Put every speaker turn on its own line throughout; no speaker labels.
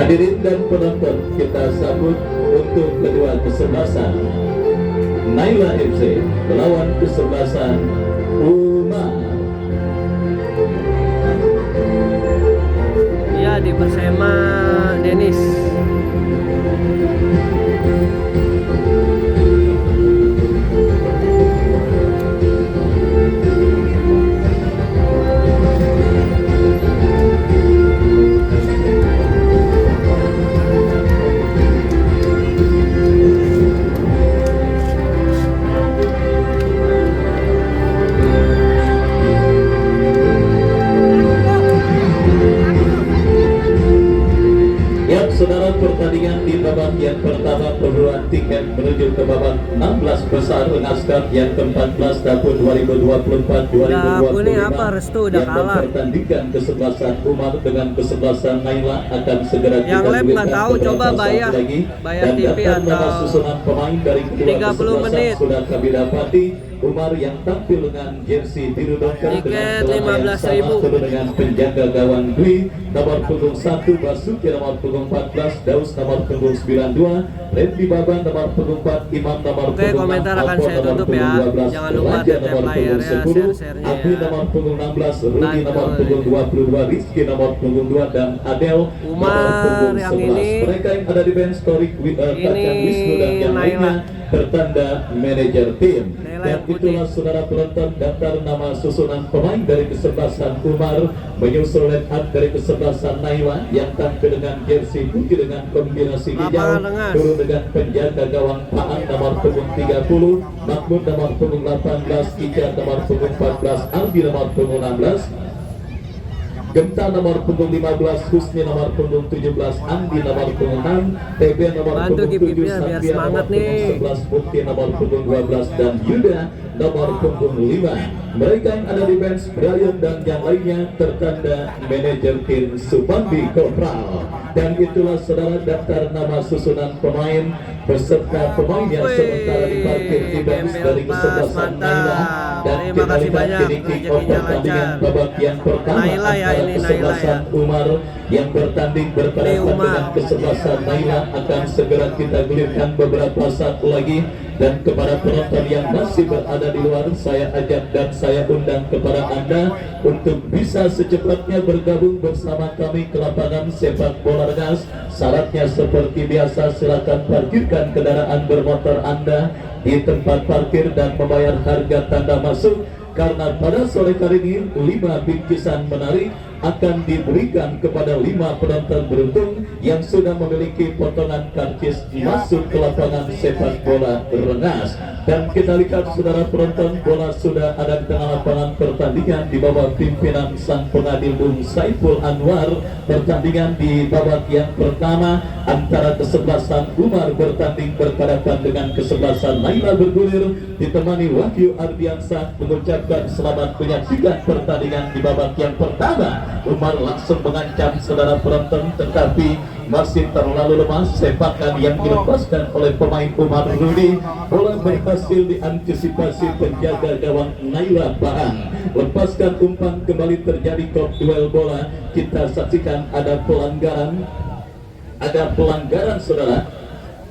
Hadirin dan penonton, kita sambut untuk kedua kesebelasan Naila FC melawan kesebelasan Umar.
Ya, di Persema Denis.
Saudara, pertandingan di babak yang pertama perburuan tiket menuju ke babak 16 besar NASCAR yang ke-14 tahun 2024-2025
udah
yang
kalah.
mempertandingkan kesebelasan Umar dengan kesebelasan Naila akan segera
yang
kita
lab nggak tahu, coba bayar TV atau
susunan pemain dari kedua
30 menit
sudah kami dapati. Umar yang tampil dengan jersey biru dongker dengan celana yang sama dengan penjaga gawang Dwi, nomor punggung 1 Basuki, nomor punggung 14 Daus, nomor punggung 92 Randy Baban, nomor punggung 4 Imam, nomor punggung 6
komentar akan saya tutup ya. Jangan lupa
Raja, nomor
player
punggung 10
share-nya
Abi, nomor punggung 16 Rudi, nomor punggung 22 Rizky, nomor punggung 2 dan Adel, nomor punggung 11. Mereka yang ada di bench Torik, Kacang Wisnu dan yang lainnya bertanda manajer tim. Dan itulah saudara penonton daftar nama susunan pemain dari kesebelasan Umar, menyusul line up dari kesebelasan Naila yang tampil dengan jersey putih dengan kombinasi hijau, turun dengan penjaga gawang Paan nomor punggung 30, Mahmud nomor punggung 18, Ica nomor punggung 14, Albi nomor punggung 16, Genta nomor punggung 15, Husni nomor punggung 17, Andi nomor punggung 6, TB nomor punggung 7, Satria nomor punggung 11, Bukti nomor punggung 12 dan Yuda nomor punggung 5. Mereka yang ada di bench Brian dan yang lainnya tertanda manajer tim Supandi Kopral. Dan itulah saudara daftar nama susunan pemain beserta pemain yang sementara diparkir di bench dari kesebelasan Naila. Dan kita lihat kini kick-off pertandingan babak yang pertama antara kesebelasan Umar yang bertanding berhadapan dengan kesebelasan Naila akan segera kita gulirkan beberapa saat lagi. Dan kepada penonton yang masih berada di luar, saya ajak dan saya undang kepada Anda untuk bisa secepatnya bergabung bersama kami ke lapangan sepak bola Rengas. Syaratnya seperti biasa, silakan parkirkan kendaraan bermotor Anda di tempat parkir dan membayar harga tanda masuk. Karena pada sore kali ini 5 bingkisan menarik akan diberikan kepada 5 penonton beruntung yang sudah memiliki potongan karcis masuk ke lapangan sepak bola Rengas. Dan kita lihat saudara penonton, bola sudah ada di tengah lapangan pertandingan di bawah pimpinan sang pengadil Bung Saiful Anwar. Pertandingan di babak yang pertama antara kesebelasan Umar bertanding berhadapan dengan kesebelasan Naila bergulir, ditemani Wahyu Ardiansah mengucapkan selamat menyaksikan pertandingan di babak yang pertama. Umar langsung mengancam saudara penonton, tetapi masih terlalu lemah sepakan yang dilepaskan oleh pemain Umar Rudi. Bola berhasil diantisipasi penjaga gawang Naila Paan. Lepaskan umpan, kembali terjadi top duel bola. Kita saksikan ada pelanggaran saudara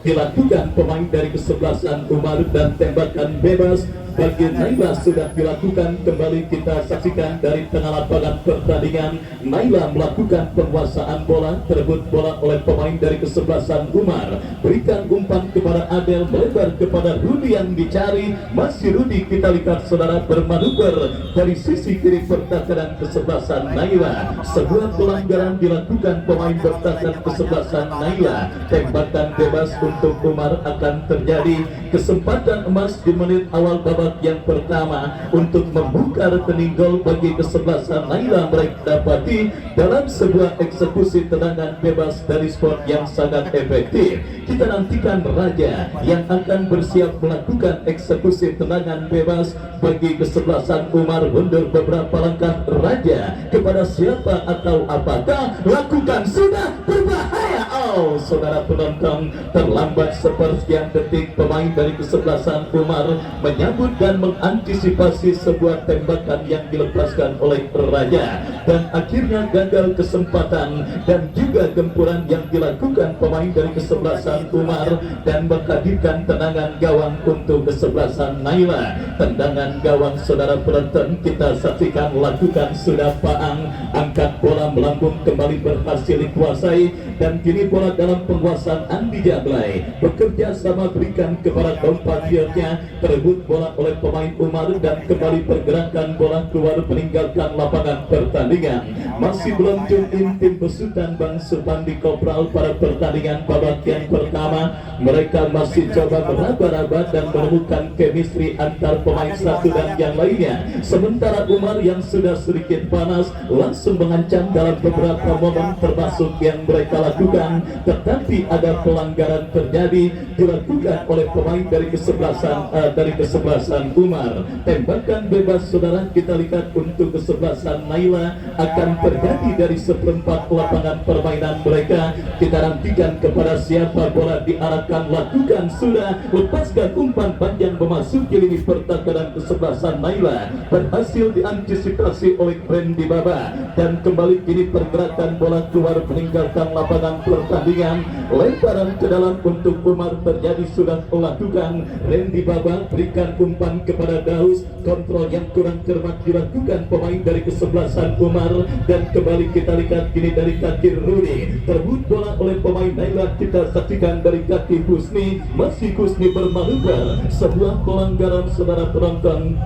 dilakukan pemain dari kesebelasan Umar dan tembakan bebas bagi Naila sudah dilakukan. Kembali kita saksikan dari tengah lapangan pertandingan. Naila melakukan penguasaan bola, terebut bola oleh pemain dari kesebelasan Umar, berikan umpan kepada Adel, melebar kepada Rudi yang dicari. Masih Rudi, kita lihat saudara bermanuver dari sisi kiri pertahanan kesebelasan Naila. Sebuah pelanggaran dilakukan pemain pertahanan kesebelasan Naila. Tembakan bebas untuk Umar akan terjadi. Kesempatan emas di menit awal babak yang pertama untuk membuka rekening gol bagi kesebelasan Naila mereka dapati dalam sebuah eksekusi tendangan bebas dari spot yang sangat efektif. Kita nantikan Raja yang akan bersiap melakukan eksekusi tendangan bebas bagi kesebelasan Umar. Mundur beberapa langkah Raja, kepada siapa atau apakah, lakukan, sudah berbahaya. Oh, saudara penonton, terlambat sepersekian detik pemain dari kesebelasan Umar menyambut dan mengantisipasi sebuah tembakan yang dilepaskan oleh Raja, dan akhirnya gagal kesempatan dan juga gempuran yang dilakukan pemain dari kesebelasan Umar dan menghadirkan tendangan gawang untuk kesebelasan Naila. Tendangan gawang saudara penonton kita saksikan lakukan sudah Paang, angkat bola melambung kembali berhasil dikuasai, dan kini bola dalam penguasaan Andi Jablay, bekerja sama berikan kepada compatriotnya, terebut bola oleh pemain Umar dan kembali pergerakan bola keluar meninggalkan lapangan pertandingan. Masih belum tune in tim besutan Bang Supandi Kopral pada pertandingan babak yang pertama. Mereka masih coba meraba-raba dan menemukan chemistry antar pemain satu dan yang lainnya. Sementara Umar yang sudah sedikit panas langsung mengancam dalam beberapa momen termasuk yang mereka lakukan, tetapi ada pelanggaran terjadi dilakukan oleh pemain dari kesebelasan Umar. Tembakan bebas saudara kita lihat untuk kesebelasan Naila akan terjadi dari seperempat lapangan permainan mereka. Kita nantikan kepada siapa bola diarahkan, lakukan sudah, lepaskan umpan panjang memasuki lini pertahanan kesebelasan Naila, berhasil diantisipasi oleh Randy Baba, dan kembali kini pergerakan bola keluar meninggalkan lapangan pertandingan. Lemparan ke dalam untuk Umar terjadi sudah melakukan. Randy Baba berikan umpan kepada Daus, kontrol yang kurang cermat dilakukan pemain dari kesebelasan Umar, dan kembali kita lihat kini dari kaki Rudi, terbut bola oleh pemain Naila. Kita saksikan dari kaki Husni, masih Husni bermanuver, sebuah pelanggaran saudara penonton.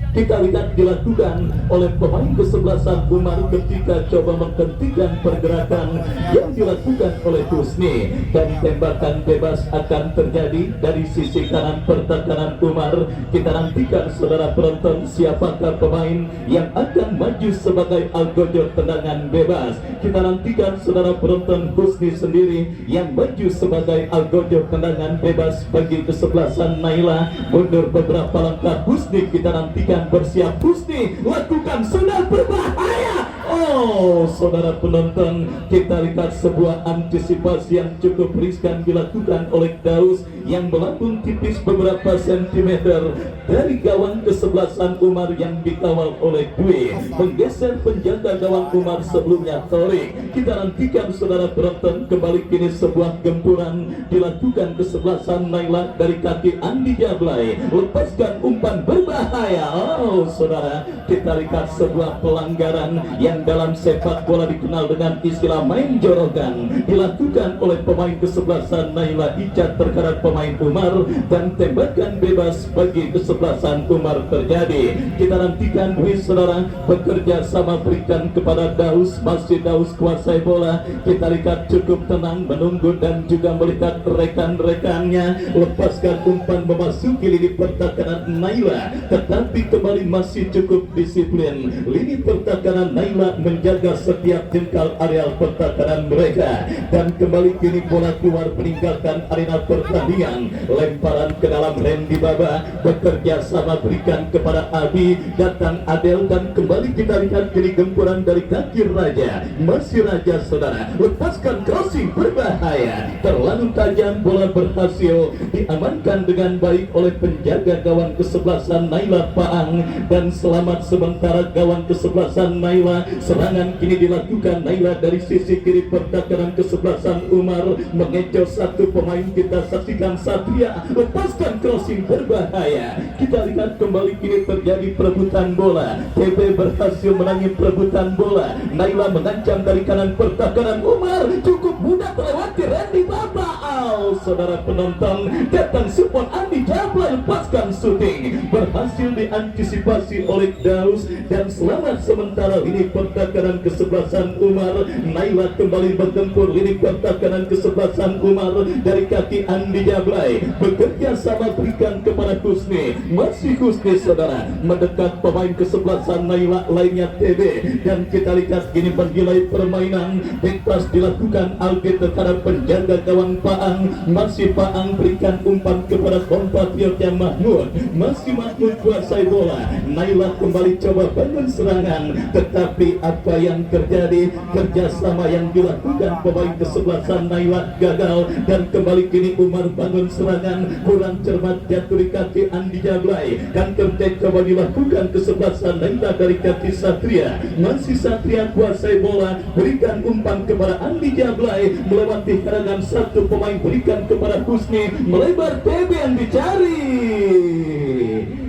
Kita lihat dilakukan oleh pemain kesebelasan Umar ketika coba menghentikan pergerakan yang dilakukan oleh Husni, dan tembakan bebas akan terjadi dari sisi kanan pertahanan Umar. Kita nantikan saudara penonton siapakah pemain yang akan maju sebagai algojo tendangan bebas. Kita nantikan saudara penonton Husni sendiri yang maju sebagai algojo tendangan bebas bagi kesebelasan Naila. Mundur beberapa langkah Husni, kita nantikan bersiap Husni, lakukan sudah berbahaya. Oh, saudara penonton, kita lihat sebuah antisipasi yang cukup riskan dilakukan oleh Daus yang melambung tipis beberapa sentimeter dari gawang kesebelasan Umar yang dikawal oleh Dwi, menggeser penjaga gawang Umar sebelumnya Torik. Kita nantikan saudara penonton kembali kini sebuah gempuran dilakukan kesebelasan Naila dari kaki Andi Jablay, lepaskan umpan berbahaya. Oh saudara, kita lihat sebuah pelanggaran yang dalam sepak bola dikenal dengan istilah main jorokan dilakukan oleh pemain kesebelasan Naila Icat terhadap pemain Umar, dan tembakan bebas bagi kesebelasan Umar terjadi. Kita nantikan Dwi saudara bekerja sama berikan kepada Daus, masih Daus kuasai bola. Kita lihat cukup tenang menunggu dan juga melihat rekan-rekannya lepaskan umpan memasuki lini pertahanan Naila, tetapi kembali masih cukup disiplin. Lini pertahanan Naila menjaga setiap jengkal areal pertahanan mereka, dan kembali kini bola keluar meninggalkan arena pertandingan. Lemparan ke dalam Randy Baba bekerja sama berikan kepada Abi, datang Adel, dan kembali kita lihat kini gempuran dari kaki Raja, masih Raja saudara, lepaskan crossing berbahaya, terlalu tajam, bola berhasil diamankan dengan baik oleh penjaga gawang kesebelasan Naila Paang, dan selamat sementara gawang kesebelasan Naila. Serangan kini dilakukan Naila dari sisi kiri pertahanan kesebelasan Umar, mengecoh satu pemain. Kita saksikan Satria lepaskan crossing berbahaya. Kita lihat kembali kini terjadi perebutan bola. TB berhasil menangin perebutan bola. Naila mengancam dari kanan pertahanan Umar, cukup mudah melewati Randy Baba. Oh, saudara penonton, datang support Andi Jablay, lepaskan shooting, berhasil diantisipasi oleh Daus, dan selamat sementara lini pertahanan kesebelasan Umar. Naila kembali bertempur lini pertahanan kesebelasan Umar dari kaki Andi Jablay, bekerja sama berikan kepada Husni, masih Husni saudara mendekat pemain kesebelasan Naila lainnya TB, dan kita lihat kini menggilai permainan bebas dilakukan Aldi terhadap penjaga gawang Paang. Paang, masih Paang berikan umpan kepada kompatriotnya Mahmud, masih Mahmud kuasai bola. Naila kembali coba bangun serangan, tetapi apa yang terjadi, kerjasama yang dilakukan pemain kesebelasan Naila gagal, dan kembali kini Umar bangun serangan, kurang cermat jatuh di kaki Andi Jablay. Counter attack coba dilakukan kesebelasan Naila dari kaki Satria, masih Satria kuasai bola, berikan umpan kepada Andi Jablay, melewati hadangan satu pemain, berikan kepada Husni, melebar TB yang dicari.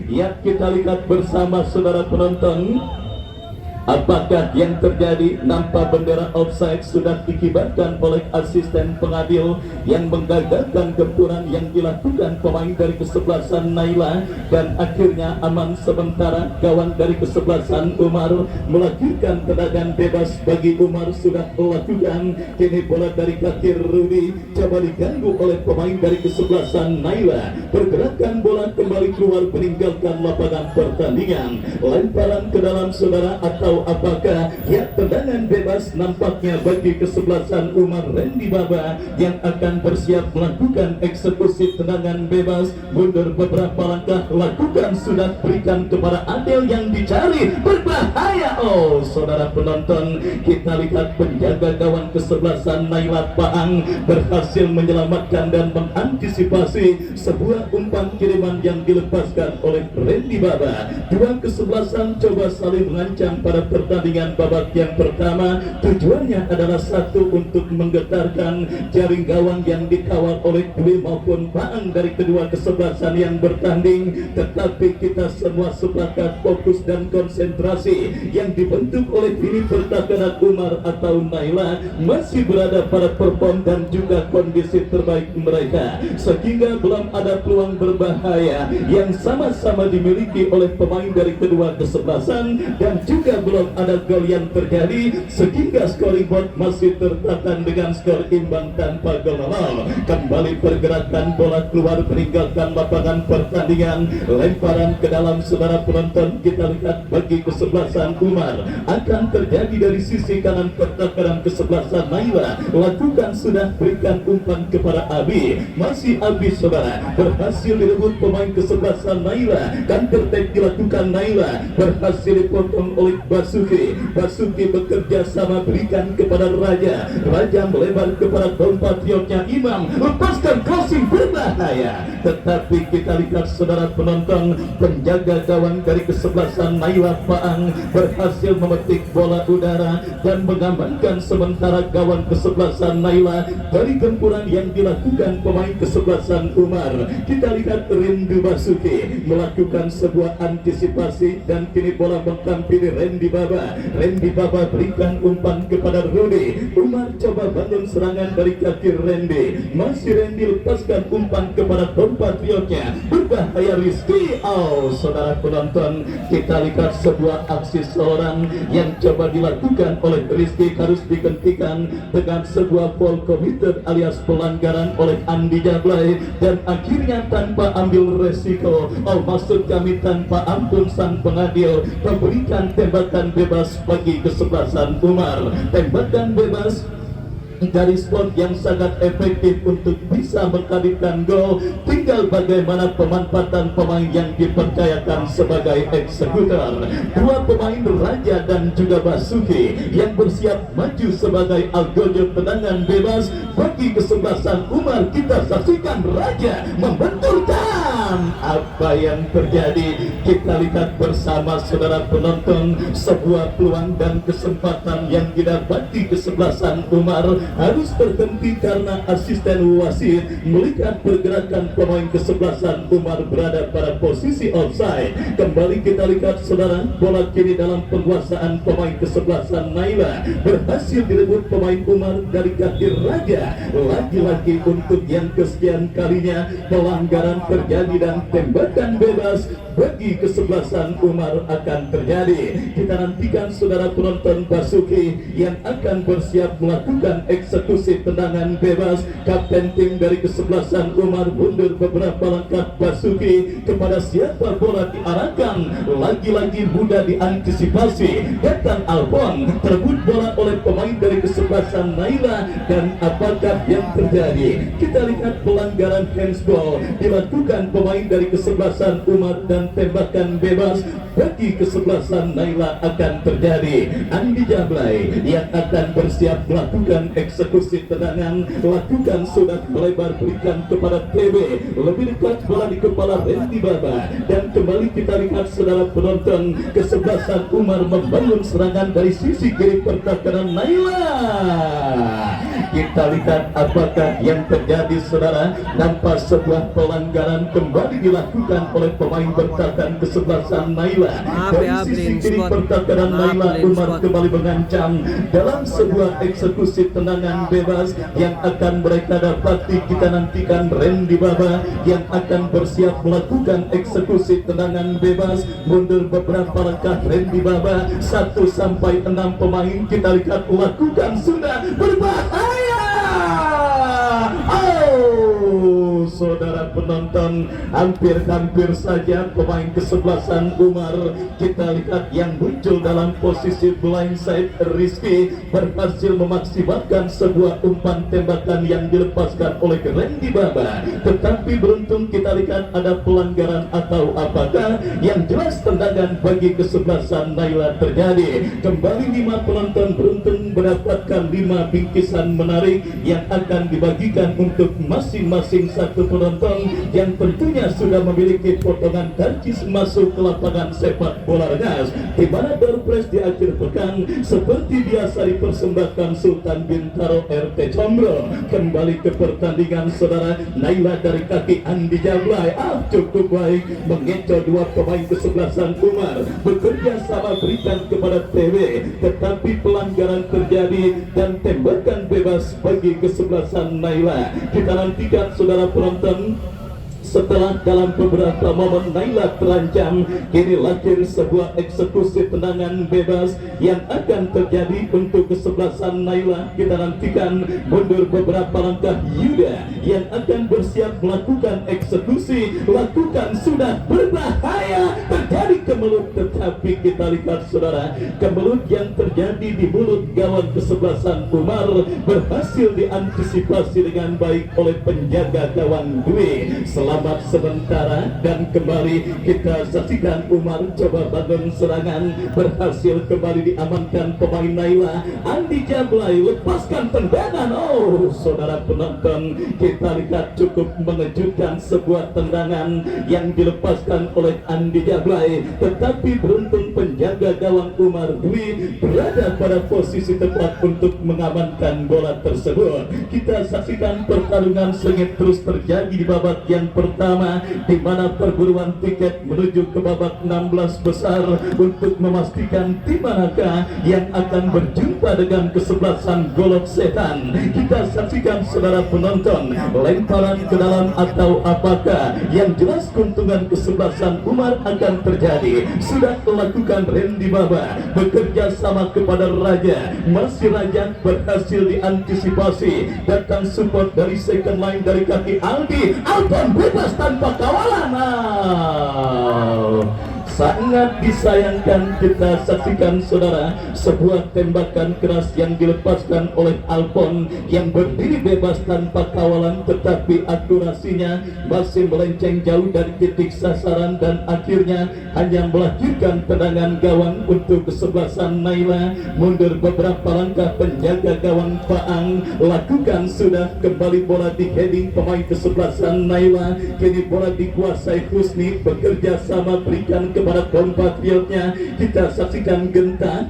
Ya, kita lihat bersama saudara penonton, apakah yang terjadi. Nampak bendera offside sudah dikibarkan oleh asisten pengadil yang menggagalkan gempuran yang dilakukan pemain dari kesebelasan Naila, dan akhirnya aman sementara. Kawan dari kesebelasan Umar melahirkan tendangan bebas bagi Umar sudah melakukan. Kini bola dari kaki Rudi coba diganggu oleh pemain dari kesebelasan Naila. Pergerakan bola kembali keluar meninggalkan lapangan pertandingan. Lemparan ke dalam saudara, atau apakah ya tendangan bebas nampaknya bagi kesebelasan Umar Randy Baba yang akan bersiap melakukan eksekusi tendangan bebas. Mundur beberapa langkah, lakukan, sudah berikan kepada Adel yang dicari, berbahaya. Oh saudara penonton, kita lihat penjaga gawang kesebelasan Naila Paang berhasil menyelamatkan dan mengantisipasi sebuah umpan kiriman yang dilepaskan oleh Randy Baba. Dua kesebelasan coba saling mengancam pada pertandingan babak yang pertama. Tujuannya adalah satu, untuk menggetarkan jaring gawang yang dikawal oleh Dwi maupun Paang dari kedua kesebelasan yang bertanding. Tetapi kita semua sepakat fokus dan konsentrasi yang dibentuk oleh ini pertahanan Umar atau Naila masih berada pada perform dan juga kondisi terbaik mereka, sehingga belum ada peluang berbahaya yang sama-sama dimiliki oleh pemain dari kedua kesebelasan, dan juga belum ada gol yang terjadi, sehingga scoring board masih tertata dengan skor imbang tanpa gol. Kembali pergerakan bola keluar meninggalkan lapangan pertandingan. Lemparan ke dalam saudara penonton, kita lihat bagi kesebelasan Umar akan terjadi dari sisi kanan pertahanan kesebelasan Naila. Lakukan, sudah berikan umpan kepada Abi, masih Abi saudara, berhasil direbut pemain kesebelasan Naila. Counter attack dilakukan Naila, berhasil dipotong oleh Basuki. Basuki bekerja sama, berikan kepada Raja. Raja melebar kepada kompatriotnya Imam, lepaskan crossing berbahaya. Tetapi kita lihat saudara penonton, penjaga gawang dari kesebelasan Naila Paang berhasil memetik bola udara dan mengamankan sementara gawang kesebelasan Naila dari gempuran yang dilakukan pemain kesebelasan Umar. Kita lihat Rindu Basuki melakukan sebuah antisipasi, dan kini bola menghampiri Randy Baba. Randy Baba berikan umpan kepada Rudi. Umar coba bangun serangan dari kaki Randy, masih Randy lepaskan umpan kepada kompatriotnya, berbahaya Rizky. Oh saudara penonton, kita lihat sebuah aksi seorang yang coba dilakukan oleh Rizky harus dihentikan dengan sebuah foul committed alias pelanggaran oleh Andi Jablay, dan akhirnya tanpa ambil resiko, oh maksud kami tanpa ampun sang pengadil, memberikan tembakan bebas bagi kesebelasan Umar. Tembakan bebas dari spot yang sangat efektif untuk bisa menghadirkan gol. Tinggal bagaimana pemanfaatan pemain yang dipercayakan sebagai eksekutor. Dua pemain Raja dan juga Basuki yang bersiap maju sebagai algojo tendangan bebas bagi kesebelasan Umar. Kita saksikan Raja membenturkan. Apa yang terjadi, kita lihat bersama saudara penonton, sebuah peluang dan kesempatan yang didapati kesebelasan Umar harus terhenti karena asisten wasit melihat pergerakan pemain kesebelasan Umar berada pada posisi offside. Kembali kita lihat saudara, bola kini dalam penguasaan pemain kesebelasan Naila, berhasil direbut pemain Umar dari kaki Raja. Lagi-lagi untuk yang kesekian kalinya pelanggaran terjadi dan tembakan bebas bagi kesebelasan Umar akan terjadi. Kita nantikan saudara penonton Basuki yang akan bersiap melakukan eksekusi tendangan bebas. Kapten tim dari kesebelasan Umar mundur beberapa langkah. Basuki kepada siapa bola diarahkan, lagi-lagi mudah diantisipasi. Datang Alpon, terebut bola oleh pemain dari kesebelasan Naila, dan apakah yang terjadi? Kita lihat pelanggaran handsball dilakukan pemain dari kesebelasan Umar dan tembakan bebas bagi kesebelasan Naila akan terjadi. Andi Jablay yang akan bersiap melakukan eksekusi tendangan, lakukan sudah melebar, berikan kepada TB, lebih dekat bola di kepala Randy Baba, dan kembali kita lihat saudara penonton, kesebelasan Umar membangun serangan dari sisi kiri pertahanan Naila. Kita lihat apakah yang terjadi saudara. Nampak sebuah pelanggaran kembali dilakukan oleh pemain bertahan kesebelasan Naila. Dari sisi kiri pertahanan Naila, Umar kembali mengancam dalam sebuah eksekusi tendangan bebas yang akan mereka dapati. Kita nantikan Randy Baba yang akan bersiap melakukan eksekusi tendangan bebas. Mundur beberapa langkah Randy Baba, 1 sampai 6 pemain kita lihat lakukan sudah berbahaya. Oh, saudara penonton, hampir-hampir saja pemain kesebelasan Umar kita lihat yang muncul dalam posisi blindside. Rizky berhasil memaksimalkan sebuah umpan tembakan yang dilepaskan oleh Randy Baba, tetapi beruntung kita lihat ada pelanggaran atau apakah. Yang jelas tendangan bagi kesebelasan Naila terjadi. Kembali 5 penonton beruntung mendapatkan 5 bingkisan menarik yang akan dibagikan untuk masing-masing satu penonton yang tentunya sudah memiliki potongan karcis masuk ke lapangan sepak bola gas, di mana door prize di akhir pekan seperti biasa dipersembahkan Sultan Bintaro RT Combro. Kembali ke pertandingan saudara, Naila dari kaki Andi Jablay cukup baik mengecoh 2 pemain kesebelasan Umar, bekerja sama berikan kepada TW, tetapi pelanggaran terjadi dan tembakan bebas bagi kesebelasan Naila. Kita nantikan saudara penonton, setelah dalam beberapa momen Naila terancam, kini lahir sebuah eksekusi tendangan bebas yang akan terjadi untuk kesebelasan Naila. Kita nantikan mundur beberapa langkah Yuda yang akan bersiap melakukan eksekusi, lakukan sudah berbahaya, terjadi kemelut, tetapi kita lihat saudara, kemelut yang terjadi di mulut gawang kesebelasan Umar berhasil diantisipasi dengan baik oleh penjaga gawang Dwi. Selamat sementara, dan kembali kita saksikan Umar coba bangun serangan, berhasil kembali diamankan pemain Naila. Andi Jablay lepaskan tendangan. Oh, saudara penonton, kita lihat cukup mengejutkan sebuah tendangan yang dilepaskan oleh Andi Jablay, tetapi beruntung penjaga gawang Umar Dwi berada pada posisi tepat untuk mengamankan bola tersebut. Kita saksikan pertarungan sengit terus terjadi di babak yang pertama, di mana perburuan tiket menuju ke babak 16 besar untuk memastikan tim manakah yang akan berjumpa dengan kesebelasan Golok Setan. Kita saksikan saudara penonton, lemparan ke dalam atau apakah. Yang jelas keuntungan kesebelasan Umar akan terjadi. Sudah melakukan Randy Baba, bekerja sama kepada Raja, masih Raja berhasil diantisipasi. Datang support dari second line dari kaki Aldi, Alton bebas tanpa kawalan. Sangat disayangkan kita saksikan saudara, sebuah tembakan keras yang dilepaskan oleh Alpon yang berdiri bebas tanpa kawalan, tetapi akurasinya masih melenceng jauh dari titik sasaran dan akhirnya hanya melahirkan tendangan gawang untuk kesebelasan Naila. Mundur beberapa langkah penjaga gawang Faang, lakukan sudah kembali bola di heading pemain kesebelasan Naila. Kini bola dikuasai Husni, bekerja sama berikan kepada kepada kompatriotnya. Kita saksikan Genta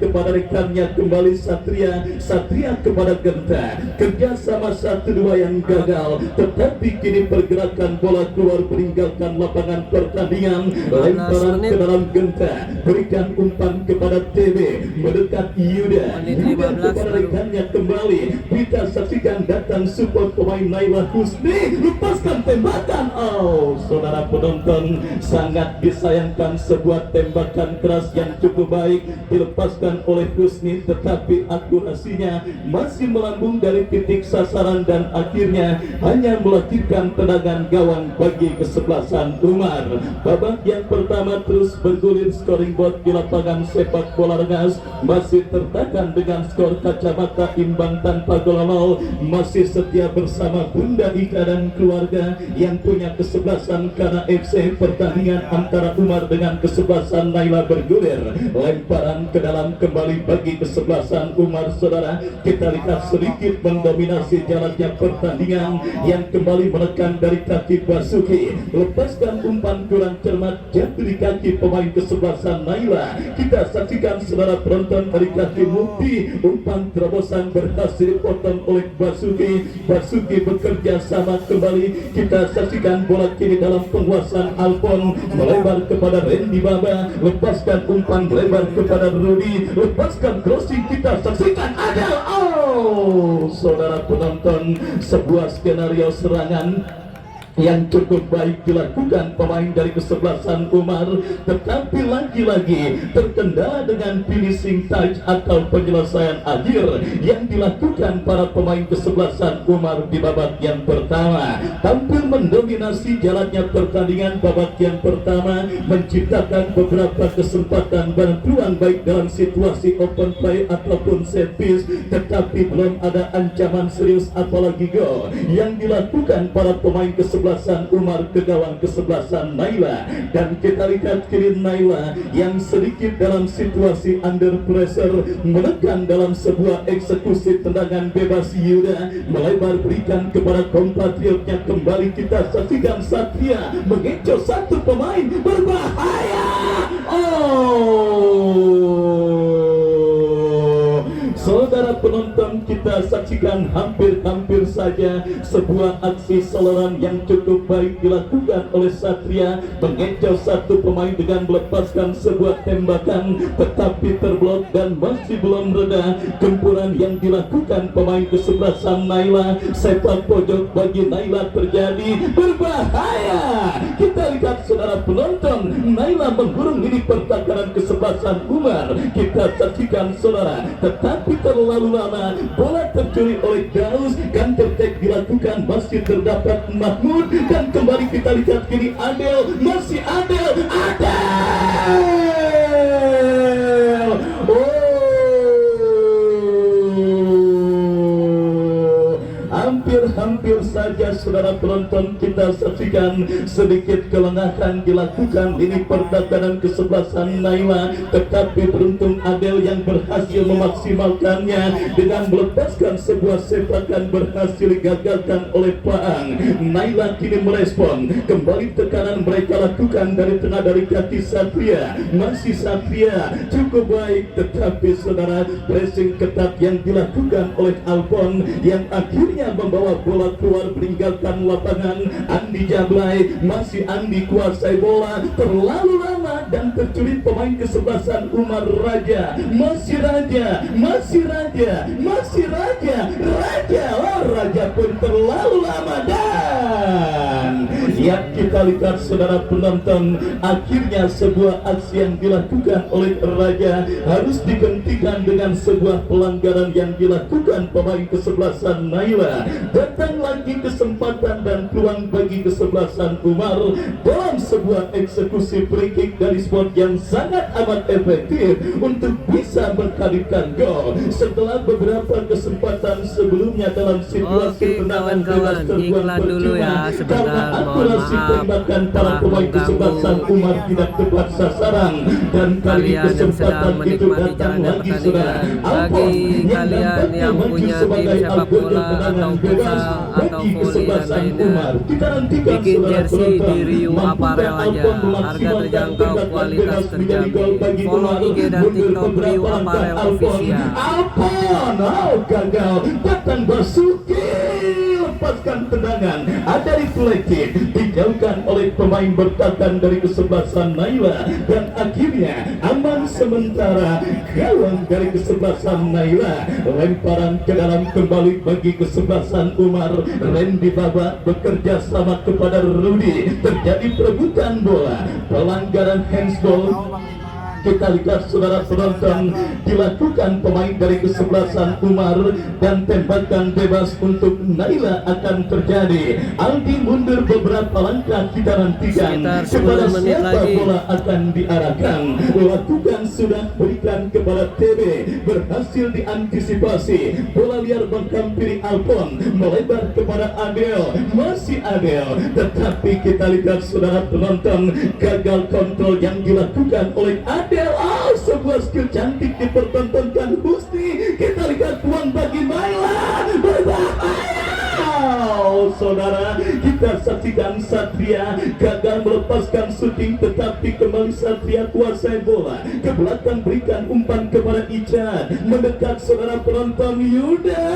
kepada rekannya kembali Satria kepada Genta. Kerjasama 1-2 yang gagal, tetapi kini pergerakan bola keluar meninggalkan lapangan pertandingan. Lemparan ke dalam Genta, berikan umpan kepada TB, mendekat Yuda kepada rekannya kembali. Kita saksikan datang support pemain Naila Husni, lepaskan tembakan. Oh, saudara penonton, sangat disayangkan sebuah tembakan keras yang cukup baik dilepaskan oleh Husni, tetapi akurasinya masih melambung dari titik sasaran dan akhirnya hanya melahirkan tendangan gawang bagi kesebelasan Umar. Babak yang pertama terus bergulir, scoring board di lapangan sepak bola Rengas masih tertekan dengan skor kacamata imbang tanpa gol. Masih setia bersama Bunda Ika dan keluarga yang punya kesebelasan karena FC. Pertandingan antara Umar dengan kesebelasan Naila bergulir, lemparan ke dalam kembali bagi kesebelasan Umar. Saudara, kita lihat sedikit mendominasi jalannya pertandingan yang kembali menekan dari kaki Basuki, lepaskan umpan kurang cermat jatuh di kaki pemain kesebelasan Naila. Kita saksikan saudara penonton dari kaki Mukti, umpan terobosan berhasil dipotong oleh Basuki bekerja sama kembali. Kita saksikan bola kini dalam penguasaan Alpon, melebar kepada Randy Baba, lepaskan umpan melebar kepada Rudy, lepaskan crossing. Kita saksikan Adel. Oh, saudara penonton, sebuah skenario serangan yang cukup baik dilakukan pemain dari kesebelasan Umar, tetapi lagi-lagi terkendala dengan finishing touch atau penyelesaian akhir yang dilakukan para pemain kesebelasan Umar di babak yang pertama. Tampil mendominasi jalannya pertandingan babak yang pertama, menciptakan beberapa kesempatan dan peluang baik dalam situasi open play ataupun set piece, tetapi belum ada ancaman serius apalagi gol yang dilakukan para pemain kesebelasan Umar ke gawang kesebelasan Naila. Dan kita lihat kiri Naila yang sedikit dalam situasi under pressure, menekan dalam sebuah eksekusi tendangan bebas. Yuda melebar berikan kepada kompatriotnya kembali. Kita saksikan Satria mengecoh satu pemain berbahaya. Saudara penonton, kita saksikan hampir saja sebuah aksi soloran yang cukup baik dilakukan oleh Satria, mengecoh satu pemain dengan melepaskan sebuah tembakan, tetapi terblok dan masih belum reda gempuran yang dilakukan pemain kesebelasan Naila. Sepak pojok bagi Naila terjadi, berbahaya. Kita lihat saudara penonton, Naila menggurung ini pertahanan kesebelasan Umar. Kita saksikan saudara, tetapi terlalu lama bola tercuri oleh Daus. Counter attack dilakukan, masih terdapat Mahmud, dan kembali kita lihat kini Adel, masih Adel. Hampir saja saudara penonton, kita saksikan sedikit kelengahan dilakukan ini pertahanan kesebelasan Naila, tetapi beruntung Adel yang berhasil memaksimalkannya dengan melepaskan sebuah sepakan berhasil digagalkan oleh Paang. Naila kini merespon kembali, tekanan mereka lakukan dari tengah dari kaki Satria, masih Satria cukup baik, tetapi saudara pressing ketat yang dilakukan oleh Alpon yang akhirnya membawa bola keluar meninggalkan lapangan. Andi Jablay, masih Andi kuasai bola terlalu lama dan tercuri pemain kesebelasan Umar. Raja, masih Raja. Oh, Raja pun terlalu lama, dan yang kita lihat saudara penonton, akhirnya sebuah aksi yang dilakukan oleh Raja harus dihentikan dengan sebuah pelanggaran yang dilakukan pemain kesebelasan Naila. Datang lagi kesempatan dan peluang bagi kesebelasan Umar dalam sebuah eksekusi free kick dari spot yang sangat amat efektif untuk bisa menghadirkan gol setelah beberapa kesempatan sebelumnya dalam situasi tendangan bebas terbuang
iklan dulu ya sebentar, mohon
Penetrasi
maaf
tembakan para
telah
pemain
mengganggu
kesebelasan Umar tidak tepat sasaran, dan kali
kalian yang sedang
kesempatan itu
menikmati
datang
jalannya
lagi saudara.
pertandingan.
Alpon
Bagi kalian yang
maju
punya tim
sebagai
sepak
Algojo
bola
tendangan
atau
bebas
futsal atau
bagi
voli dan
kesebelasan
lainnya,
Umar. Kita nantikan
bikin
saudara
jersey
penonton,
di Rio
mampukah
Apparel aja.
Alpon
Harga
memaksimalkan
terjangkau,
tembakan
kualitas
bebas menjadi gol
terjamin.
bagi
Follow
Umar.
IG dan
Mundur
TikTok Rio
beberapa langkah
Apparel
Alpon.
Official.
Alpon, gagal. Datang Basuki, lepaskan tendangan. Ada deflected, dijauhkan oleh pemain bertahan dari kesebelasan Naila, dan akhirnya aman sementara gawang dari kesebelasan Naila. Lemparan ke dalam kembali bagi kesebelasan Umar. Randy Baba bekerja sama kepada Rudy. Terjadi perebutan bola, pelanggaran handsball. Kita lihat saudara penonton, dilakukan pemain dari kesebelasan Umar, dan tembakan bebas untuk Naila akan terjadi. Aldi mundur beberapa langkah, kita nantikan
Sekitar 10
kepada
menit
siapa
lagi.
bola akan diarahkan. Lakukan sudah, berikan kepada TB, berhasil diantisipasi. Bola liar menghampiri Alpon, melebar kepada Adel, masih Adel, tetapi kita lihat saudara penonton, gagal kontrol yang dilakukan oleh Adel. Sebuah skill cantik dipertontonkan Husni. Kita lihat peluang bagi Naila, berbahaya. Saudara, kita saksikan Satria gagal melepaskan syuting, tetapi kembali Satria kuasai bola. Ke belakang berikan umpan kepada Ican, mendekat saudara penonton Yuda.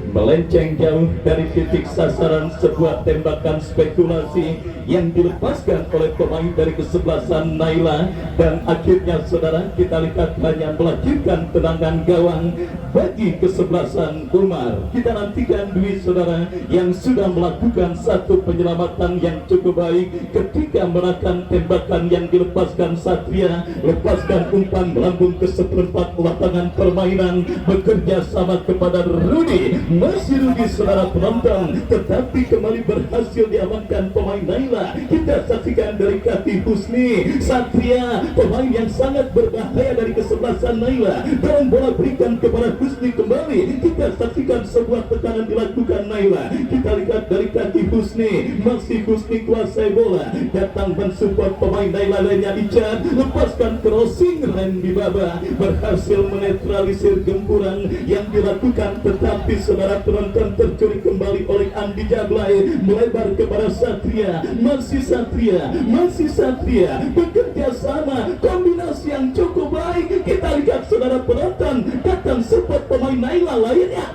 Melenceng jauh dari titik sasaran, sebuah tembakan spekulasi yang dilepaskan oleh pemain dari kesebelasan Naila, dan akhirnya saudara kita lihat hanya melahirkan tendangan gawang bagi kesebelasan Umar. Kita nantikan Dwi saudara yang sudah melakukan satu penyelamatan yang cukup baik ketika menahan tembakan yang dilepaskan Satria. Lepaskan umpan melambung ke seperempat lapangan permainan, bekerja sama kepada Rudy. Masih Rudy saudara penonton, tetapi kembali berhasil diamankan pemain Naila. Kita saksikan dari kaki Husni. Satria, pemain yang sangat berbahaya dari kesebelasan Naila, dan bola berikan kepada Husni kembali. Kita saksikan sebuah tekanan dilakukan Naila. Kita lihat dari kaki Husni, masih Husni kuasai bola, datang mensupport pemain Naila lainnya Ican, lepaskan crossing. Randy Baba berhasil menetralisir gempuran yang dilakukan, tetapi saudara penonton tercuri kembali oleh Andi Jablay, melebar kepada Satria. Masih Satria, masih Satria, bekerja sama, kombinasi yang cukup baik. Kita lihat saudara penonton, datang support pemain Naila lainnya.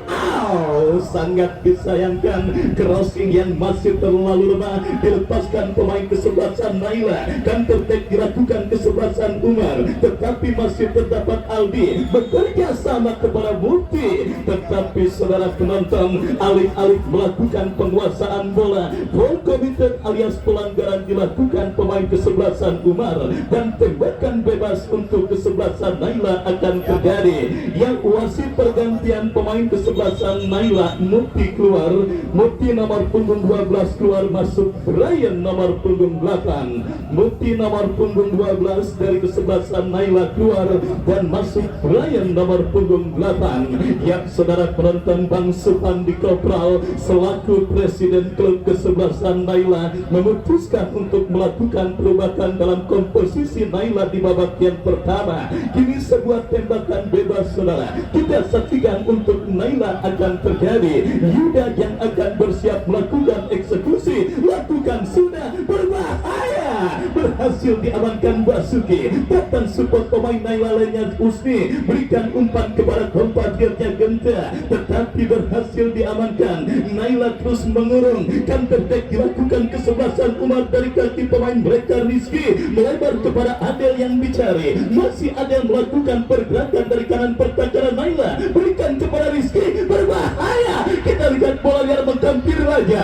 Sangat disayangkan, crossing yang masih terlalu lemah dilepaskan pemain kesebelasan Naila, dan tertek dilakukan kesebelasan Umar, tetapi masih terdapat Aldi bekerja sama kepada Mukti. Tetapi saudara penonton, alih-alih melakukan penguasaan bola, ball committed alias pelanggaran dilakukan pemain kesebelasan Umar, dan tembakan bebas untuk kesebelasan Naila akan terjadi. Yang wasit pergantian pemain kesebelasan Naila, Mukti keluar, Mukti nomor punggung 12 keluar, masuk Brian nomor punggung 8. Mukti nomor punggung 12 dari kesebelasan Naila keluar, dan masuk Brian nomor punggung 8. Yang saudara penonton, Bang Supandi Kopral selaku presiden klub kesebelasan Naila memutuskan untuk melakukan perubahan dalam komposisi Naila di babak yang pertama. Kini sebuah tembakan bebas saudara kita saksikan untuk Naila akan terjadi. Yuda yang akan bersiap melakukan eksekusi, lakukan sudah, berbahaya, berhasil diamankan Basuki. Datang support pemain Naila lainnya Husni, berikan umpan kepada kompatriotnya Genta, tetapi berhasil diamankan. Naila terus mengurung, counter attack dilakukan kesebelasan Umar dari kaki pemain mereka Rizky, melebar kepada Adel yang dicari. Masih Adel melakukan pergerakan dari kanan pertahanan Naila, berikan kepada Rizky, berbahaya. Kita lihat bola liar menghampiri Raja,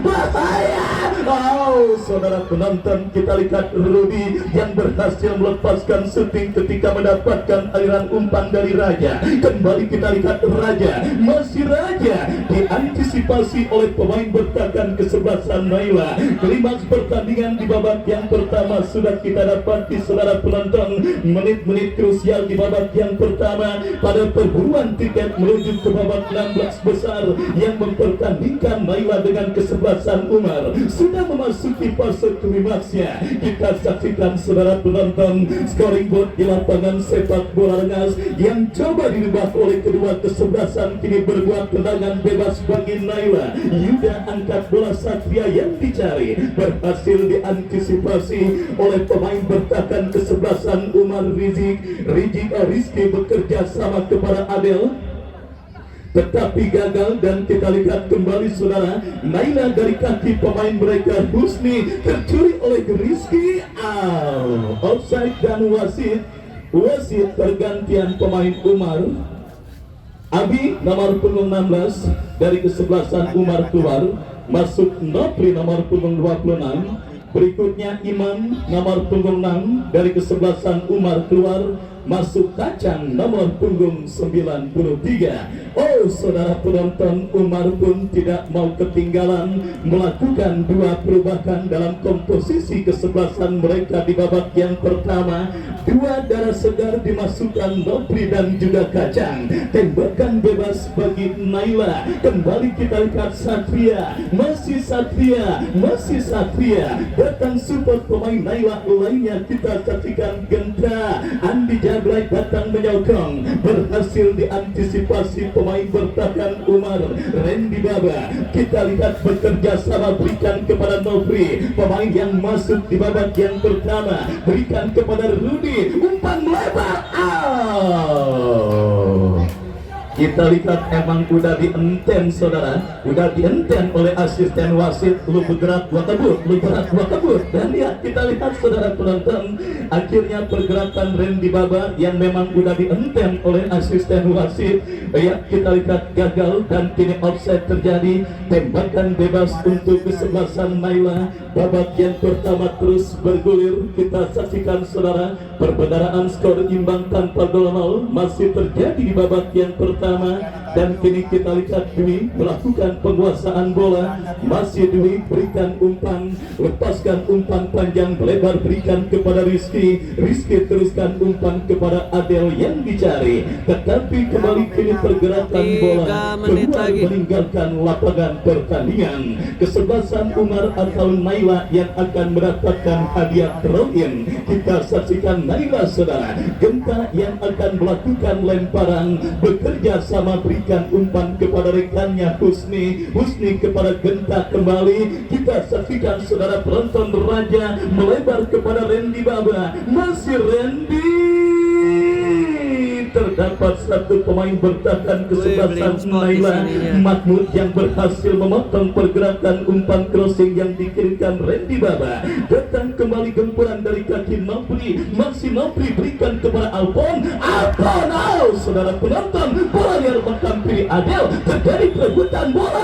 bahaya, Oh, saudara penonton, kita lihat Rudy yang berhasil melepaskan syuting ketika mendapatkan aliran umpan dari Raja. Kembali kita lihat Raja, masih Raja diantisipasi oleh pemain bertahan kesebelasan Naila. Klimaks pertandingan di babak yang pertama sudah kita dapati, saudara penonton. Menit-menit krusial di babak yang pertama pada perburuan tiket menuju ke babak 16 besar yang mempertandingkan Naila dengan kesebelasan Umar sudah memasuki fase klimaksnya. Kita saksikan, saudara penonton, scoring board di lapangan sepak bola rengas yang coba dirubah oleh kedua kesebelasan kini berbuat tendangan bebas bagi Naila. Yuda angkat bola Satria yang dicari berhasil diantisipasi oleh pemain bertahan kesebelasan Umar Rizky bekerja sama kepada Adel, tetapi gagal. Dan kita lihat kembali, saudara, Naila dari kaki pemain mereka Husni tercuri oleh Rizky. Offside dan wasit pergantian pemain Umar. Abi nomor punggung 16 dari kesebelasan Umar keluar, masuk Nopri nomor punggung 26. Berikutnya Imam nomor punggung 6 dari kesebelasan Umar keluar, masuk Kacang nomor punggung 93. Oh, saudara penonton, Umar pun tidak mau ketinggalan melakukan dua perubahan dalam komposisi kesebelasan mereka di babak yang pertama. Dua darah segar dimasukkan Nopri dan juga Kacang. Tembakan bebas bagi Naila. Kembali kita lihat Satria, masih Satria. Datang support pemain Naila lainnya, kita saksikan Genta Andi Jablay datang menyokong, berhasil diantisipasi pemain bertahan Umar Randy Baba. Kita lihat bekerja sama, berikan kepada Nopri, pemain yang masuk di babak yang pertama, berikan kepada Rudy, umpan melebar. Kita lihat emang udah dienten, saudara, udah dienten oleh asisten wasit. Lu bergerak gua kebut. Dan lihat, kita lihat, saudara penonton, akhirnya pergerakan Randy Baba yang memang udah dienten oleh asisten wasit, ya, kita lihat gagal dan kini offside terjadi. Tembakan bebas untuk kesebelasan Naila. Babak yang pertama terus bergulir. Kita saksikan, saudara, perbendaharaan skor imbang tanpa gol masih terjadi di babak yang pertama. Dan kini kita lihat Dwi melakukan penguasaan bola. Masih Dwi berikan umpan, lepaskan umpan panjang lebar, berikan kepada Rizky teruskan umpan kepada Adel yang dicari, tetapi kembali kini pergerakan bola keluar meninggalkan lapangan pertandingan. Kesebelasan Umar atau Naila yang akan mendapatkan hadiah throw-in. Kita saksikan Naila, saudara, Genta yang akan melakukan lemparan, bekerja sama berikan umpan kepada rekannya Husni kepada Genta kembali. Kita saksikan, saudara penonton, Raja melebar kepada Randy Baba, masih Randy. Terdapat satu pemain bertahan kesebelasan Naila, Mahmud, yang berhasil memotong pergerakan umpan crossing yang dikirimkan Randy Baba. Datang kembali gempuran dari kaki Nopri, masih Nopri berikan kepada Alpon. Saudara penonton, bola liar menghampiri Adel, terjadi perebutan bola.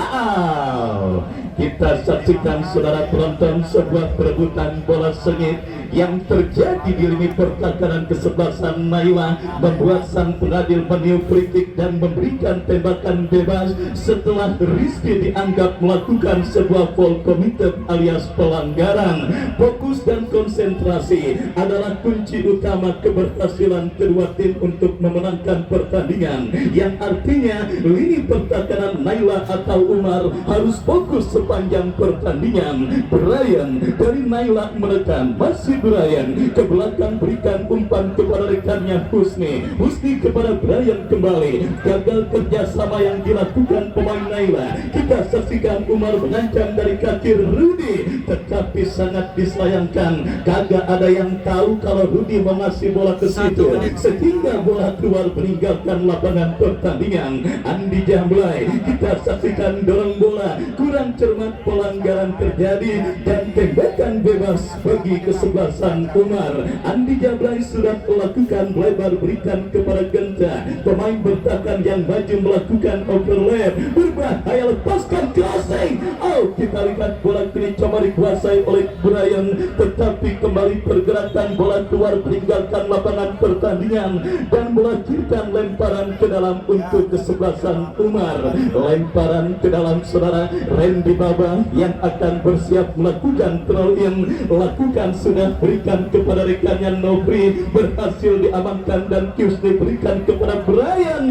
Kita saksikan, saudara penonton, sebuah perebutan bola sengit yang terjadi di lini pertahanan kesebelasan Naila, membuat sang pengadil meniup kritik dan memberikan tembakan bebas setelah Rizky dianggap melakukan sebuah foul committed alias pelanggaran. Fokus dan konsentrasi adalah kunci utama keberhasilan kedua tim untuk memenangkan pertandingan, yang artinya lini pertahanan Naila atau Umar harus fokus sepanjang pertandingan. Brian dari Naila menekan, masih Brian ke belakang, berikan umpan kepada rekannya Husni kepada Brian kembali. Gagal kerjasama yang dilakukan pemain Naila. Kita saksikan Umar mengancam dari kaki Rudy, tetapi sangat disayangkan kagak ada yang tahu kalau Rudy mengasih bola ke situ, sehingga bola keluar meninggalkan lapangan pertandingan. Andi Jamblay, kita saksikan dorong bola kurang cermat cermat pelanggaran terjadi dan tembakan bebas bagi kesebelasan Umar. Andi Jablay sudah melakukan lebar, berikan kepada Genta, pemain bertahan yang maju melakukan overlap, berbahaya, lepaskan crossing. Oh, kita lihat bola kini coba dikuasai oleh Brian, tetapi kembali pergerakan bola keluar meninggalkan lapangan pertandingan dan melahirkan lemparan ke dalam untuk kesebelasan Umar. Lemparan ke dalam saudara Randy Baba yang akan bersiap melakukan throw in, lakukan sudah, berikan kepada rekannya Nobri, berhasil diamankan dan Kius diberikan kepada Brian,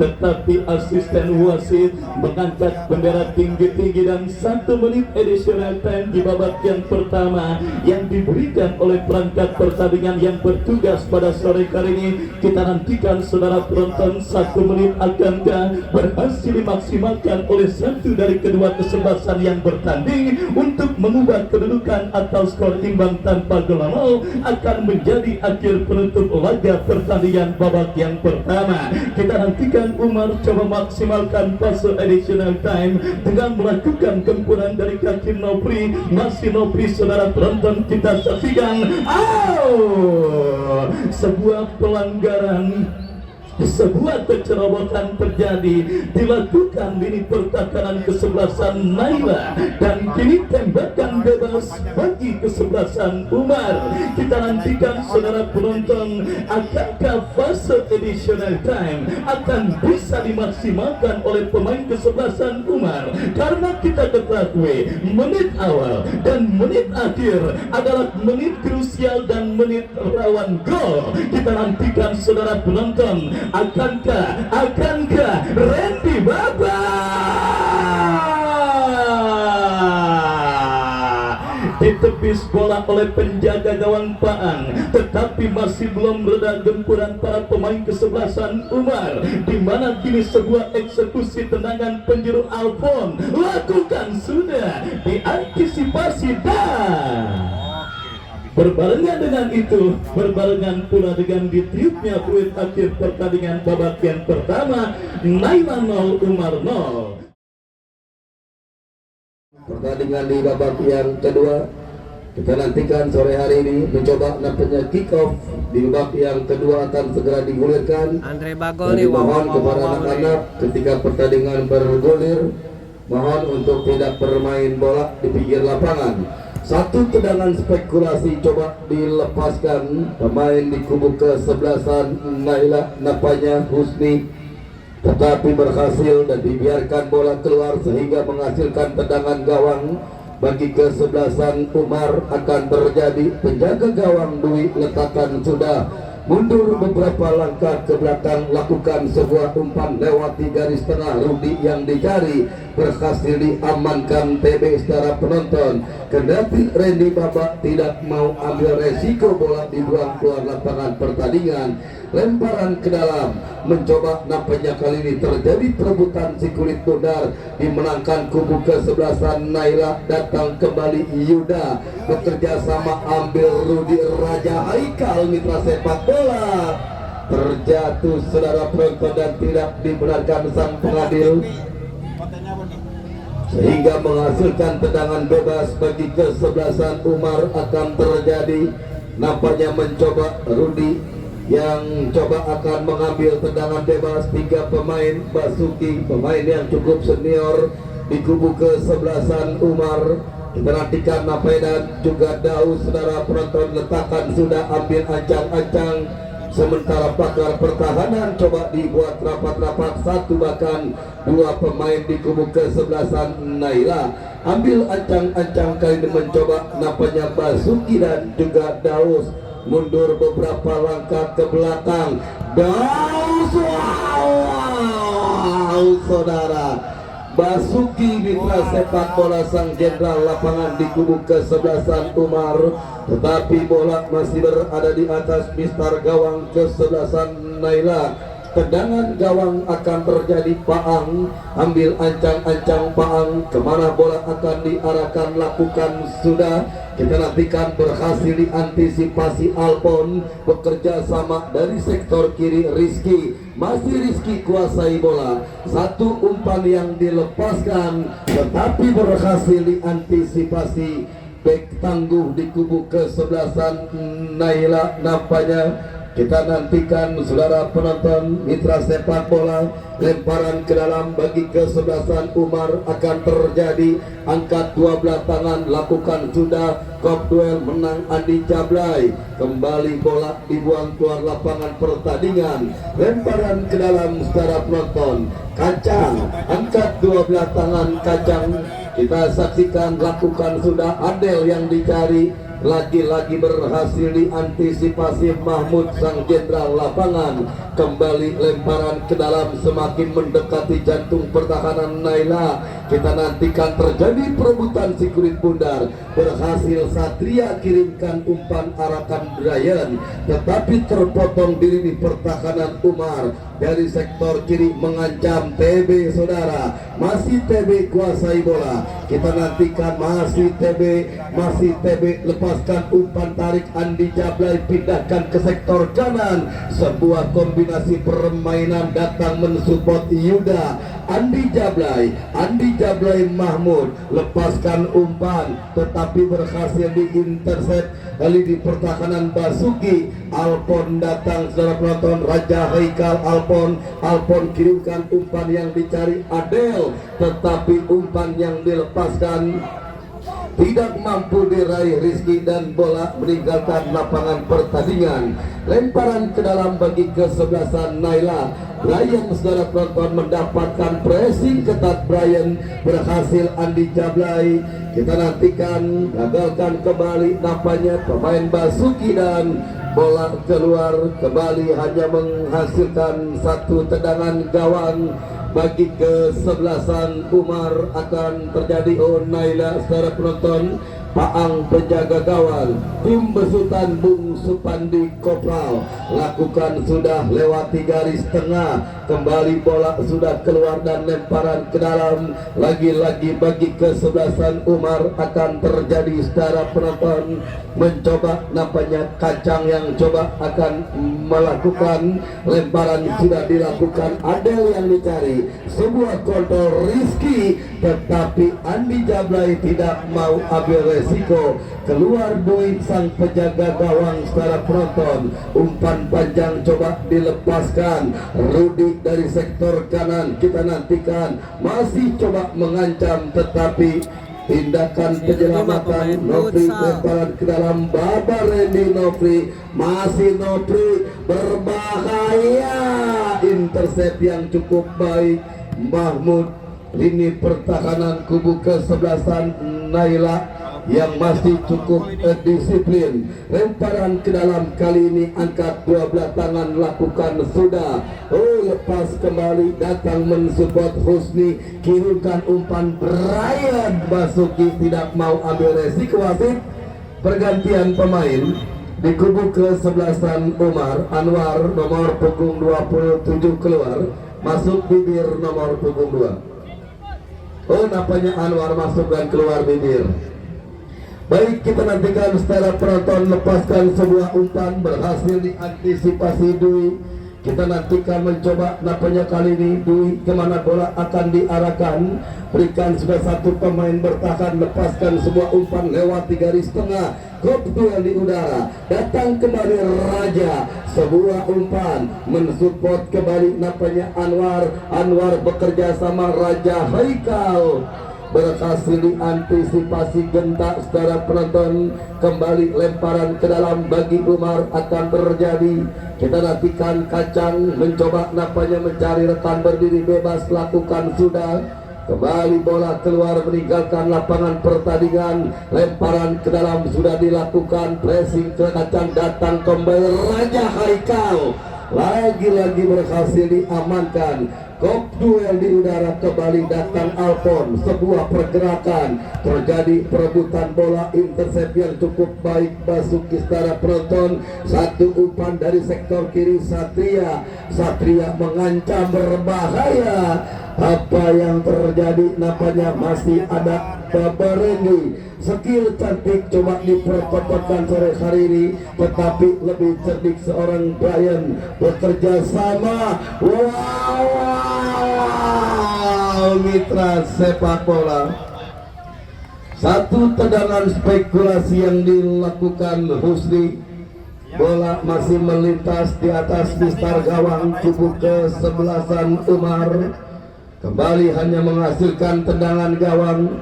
tetapi asisten wasit mengangkat bendera tinggi-tinggi dan 1 menit additional time di babak yang pertama yang diberikan oleh perangkat pertandingan yang bertugas pada sore kali ini. Kita nantikan saudara penonton, 1 menit akankah berhasil dimaksimalkan oleh satu dari kedua kesebelasan yang bertanding untuk mengubah kedudukan atau skor imbang tanpa gol akan menjadi akhir penutup laga pertandingan babak yang pertama. Kita nantikan Umar coba maksimalkan fase additional time dengan melakukan gempuran dari kaki Nopri. Masih Nopri saudara penonton, kita saksikan sebuah pelanggaran, sebuah kecerobohan terjadi, dilakukan lini pertahanan kesebelasan Naila dan kini tembakan bebas bagi kesebelasan Umar. Kita nantikan saudara penonton, akankah fase additional time akan bisa dimaksimalkan oleh pemain kesebelasan Umar, karena kita ketahui menit awal dan menit akhir adalah menit krusial dan menit rawan gol. Kita nantikan saudara penonton, akankah Randy Baba ditepis bola oleh penjaga gawang Paang, tetapi masih belum reda gempuran para pemain kesebelasan Umar, di mana kini sebuah eksekusi tendangan penjuru Alfon lakukan sudah diantisipasi dan berbarengan dengan itu, berbarengan pula dengan ditiupnya peluit akhir pertandingan babak yang pertama, Naila 0 Umar 0.
Pertandingan di babak yang kedua kita nantikan sore hari ini, mencoba nampaknya kick off di babak yang kedua akan segera digulirkan.
Andre Bagol nih,
mohon kepada anak-anak ketika pertandingan bergulir, mohon untuk tidak bermain bola di pinggir lapangan. Satu tendangan spekulasi coba dilepaskan pemain di kubu kesebelasan Naila, nampaknya Husni, tetapi berhasil dan dibiarkan bola keluar sehingga menghasilkan tendangan gawang bagi kesebelasan Umar. Akan terjadi penjaga gawang Dwi letakkan sudah mundur beberapa langkah ke belakang, lakukan sebuah umpan lewati garis tengah. Rudi yang dicari berhasil diamankan TB secara penonton. Kendati Randy Baba tidak mau ambil resiko bola dibuang keluar lapangan pertandingan, lemparan ke dalam, mencoba nampaknya kali ini terjadi perebutan si kulit bundar, dimenangkan kubu kesebelasan Naila. Datang kembali Yuda, bekerja sama ambil Rudi Raja Haikal, mitra sepak bola, terjatuh saudara penonton dan tidak dibenarkan sang pengadil, sehingga menghasilkan tendangan bebas bagi kesebelasan Umar. Akan terjadi nampaknya mencoba Rudi yang coba akan mengambil tendangan bebas. 3 pemain, Basuki, pemain yang cukup senior di kubu kesebelasan Umar. Kita nantikan Napai dan juga Daus, saudara penonton, letakkan sudah ambil ancang-ancang. Sementara pakar pertahanan coba dibuat rapat-rapat, 1 bahkan 2 pemain di kubu kesebelasan Naila ambil ancang-ancang kali ini, mencoba nampaknya Basuki dan juga Daus mundur beberapa langkah ke belakang. Daus, wow, saudara Basuki, mitra sepak bola sang jenderal lapangan di kubu kesebelasan Umar, tetapi bola masih berada di atas mistar gawang kesebelasan Naila. Tendangan gawang akan terjadi. Paang ambil ancang-ancang Paang, kemana bola akan diarahkan, lakukan sudah. Kita nantikan berhasil diantisipasi Alpon, bekerja sama dari sektor kiri Rizky masih Rizky kuasai bola. Satu umpan yang dilepaskan tetapi berhasil diantisipasi bek tangguh di kubu kesebelasan Naila. Nampaknya kita nantikan saudara penonton mitra sepak bola, lemparan ke dalam bagi kesebelasan Umar akan terjadi. Angkat dua belah tangan, lakukan sudah kop duel, menang Andi Jablay. Kembali bola dibuang keluar lapangan pertandingan. Lemparan ke dalam saudara penonton, Kacang angkat dua belah tangan, Kacang kita saksikan, lakukan sudah Adel yang dicari, lagi-lagi berhasil diantisipasi Mahmud sang jenderal lapangan. Kembali lemparan ke dalam, semakin mendekati jantung pertahanan Naila. Kita nantikan terjadi perebutan si kulit bundar. Berhasil Satria kirimkan umpan arahkan Brian, tetapi terpotong diri di pertahanan Umar. Dari sektor kiri mengancam TB saudara, masih TB kuasai bola. Kita nantikan masih TB lepaskan umpan, tarik Andi Jablay, pindahkan ke sektor kanan. Sebuah kombinasi permainan datang mensupport Yuda. Andi Jablay Mahmud lepaskan umpan tetapi berhasil diintercept kali di pertahanan Basuki. Alpon datang saudara penonton, Raja Haikal Alpon kirimkan umpan yang dicari Adel, tetapi umpan yang dilepaskan tidak mampu diraih Rizky dan bola meninggalkan lapangan pertandingan. Lemparan ke dalam bagi kesebelasan Naila. Brian saudara penonton mendapatkan pressing ketat, Brian berhasil Andi Jablay. Kita nantikan, gagalkan kembali nampaknya pemain Basuki dan bola keluar kembali, hanya menghasilkan satu tendangan gawang bagi kesebelasan Umar. Akan terjadi Naila saudara penonton. Paang penjaga gawang, tim besutan Bung Supandi Kopral lakukan sudah lewati garis tengah. Kembali bola sudah keluar dan lemparan ke dalam, lagi-lagi bagi kesebelasan Umar. Akan terjadi saudara penonton, mencoba nampaknya Kacang yang coba akan melakukan lemparan, sudah dilakukan Adel yang dicari. Sebuah kontrol Rizky tetapi Andi Jablay tidak mau ambil resiko. Keluar Dwi sang penjaga gawang saudara penonton. Umpan panjang coba dilepaskan Rudi dari sektor kanan. Kita nantikan, masih coba mengancam tetapi tindakan penyelamatan Nofri, lemparan ke dalam Baba Randy Nofri, masih Nofri berbahaya, intercept yang cukup baik Mahmud. Lini pertahanan kubu kesebelasan Naila yang masih cukup disiplin. Lemparan ke dalam kali ini, angkat dua belah tangan, lakukan sudah. Lepas kembali datang mensupport Husni, kirimkan umpan Brian. Basuki tidak mau ambil resiko. Wasit pergantian pemain di kubu kesebelasan Umar. Anwar nomor punggung 27 keluar, masuk Bibir nomor punggung 2. Nampaknya Anwar masuk dan keluar Bibir. Baik, kita nantikan secara penonton. Lepaskan sebuah umpan, berhasil diantisipasi Dwi. Kita nantikan mencoba nampaknya kali ini Dwi kemana bola akan diarahkan. Berikan sudah satu pemain bertahan, lepaskan sebuah umpan lewati garis tengah. Kop duel di udara, datang kembali Raja. Sebuah umpan mensupport kembali nampaknya Anwar bekerja sama Raja Haikal. Berhasil diantisipasi gentak secara penonton. Kembali lemparan ke dalam bagi Umar akan terjadi. Kita nantikan Kacang mencoba nampaknya mencari rekan berdiri bebas, lakukan sudah. Kembali bola keluar meninggalkan lapangan pertandingan. Lemparan ke dalam sudah dilakukan, pressing ke Kacang, datang kembali Raja Haikal, lagi-lagi berhasil diamankan. Kop duel di udara, kembali datang Alpon. Sebuah pergerakan, terjadi perebutan bola, intercept yang cukup baik Basuki secara penonton. Satu umpan dari sektor kiri Satria mengancam berbahaya. apa yang terjadi, nampaknya masih ada Babarendi. Skill cantik coba dipertontonkan sore hari ini, tetapi lebih cerdik seorang Brian bekerja sama. Wow, mitra sepak bola. Satu tendangan spekulasi yang dilakukan Husni. Bola masih melintas di atas mistar gawang kubu ke-11 Umar. Kembali hanya menghasilkan tendangan gawang.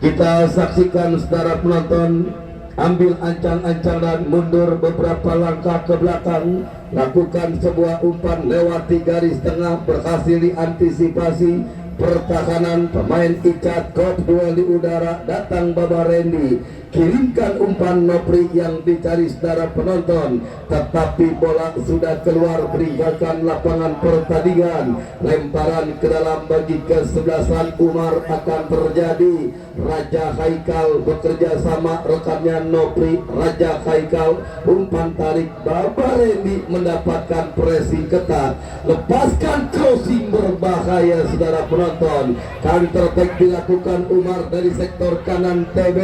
Kita saksikan saudara penonton, ambil ancang-ancang dan mundur beberapa langkah ke belakang, lakukan sebuah umpan lewati garis tengah, berhasil diantisipasi pertahanan pemain Icat. Kop duel di udara, datang Babarendi, kirimkan umpan Nopri yang dicari saudara penonton, tetapi bola sudah keluar meninggalkan lapangan pertandingan. Lemparan ke dalam bagi ke-11 Umar akan terjadi. Raja Haikal bekerja sama rekannya Nopri. Raja Haikal umpan tarik, Babarendi mendapatkan pressing ketat, lepaskan crossing berbahaya saudara penonton. Counter attack dilakukan Umar dari sektor kanan TB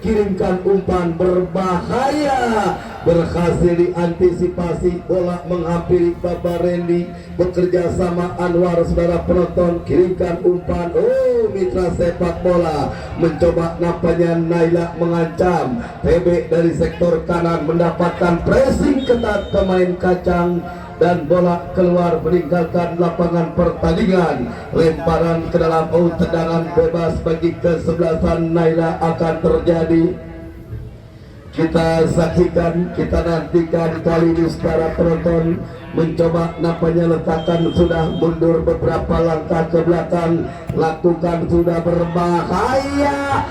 kirimkan umpan berbahaya, berhasil diantisipasi, bola menghampiri Babarendi, bekerja sama Anwar saudara penonton, kirimkan umpan. Oh, mitra sepak bola mencoba, nampaknya Naila mengancam. TB dari sektor kanan mendapatkan pressing ketat pemain kacang dan bola keluar meninggalkan lapangan pertandingan. Lemparan ke dalam, tendangan bebas bagi ke-11 Naila akan terjadi. Kita saksikan, kita nantikan kali ini saudara penonton. Mencoba, nampaknya letakkan sudah mundur beberapa langkah ke belakang, lakukan sudah berbahaya.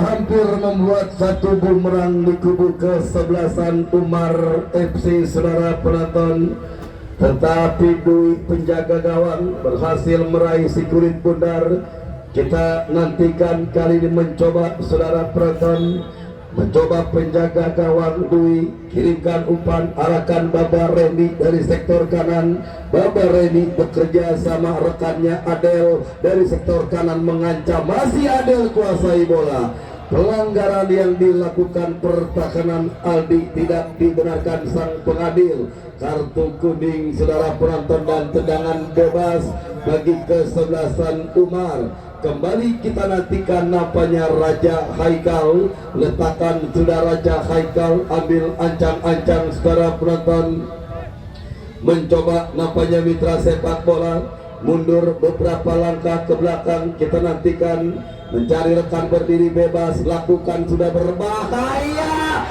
Hampir membuat satu bumerang di kubu ke-11 Umar FC saudara penonton, tetapi Dwi penjaga gawang berhasil meraih si kulit bundar. Kita nantikan kali ini mencoba saudara penonton, mencoba penjaga gawang Dwi, kirimkan umpan, arahkan Babarendi dari sektor kanan. Babarendi bekerja sama rekannya Adel dari sektor kanan mengancam, masih Adel kuasai bola. Pelanggaran yang dilakukan pertahanan Aldi tidak dibenarkan sang pengadil. Kartu kuning saudara penonton dan tendangan bebas bagi ke-11 Umar. Kembali kita nantikan, nampaknya Raja Haikal, letakkan sudah Raja Haikal, ambil ancang-ancang saudara penonton, mencoba, nampaknya mitra sepak bola mundur beberapa langkah ke belakang. Kita nantikan, mencari rekan berdiri bebas, lakukan sudah berbahaya.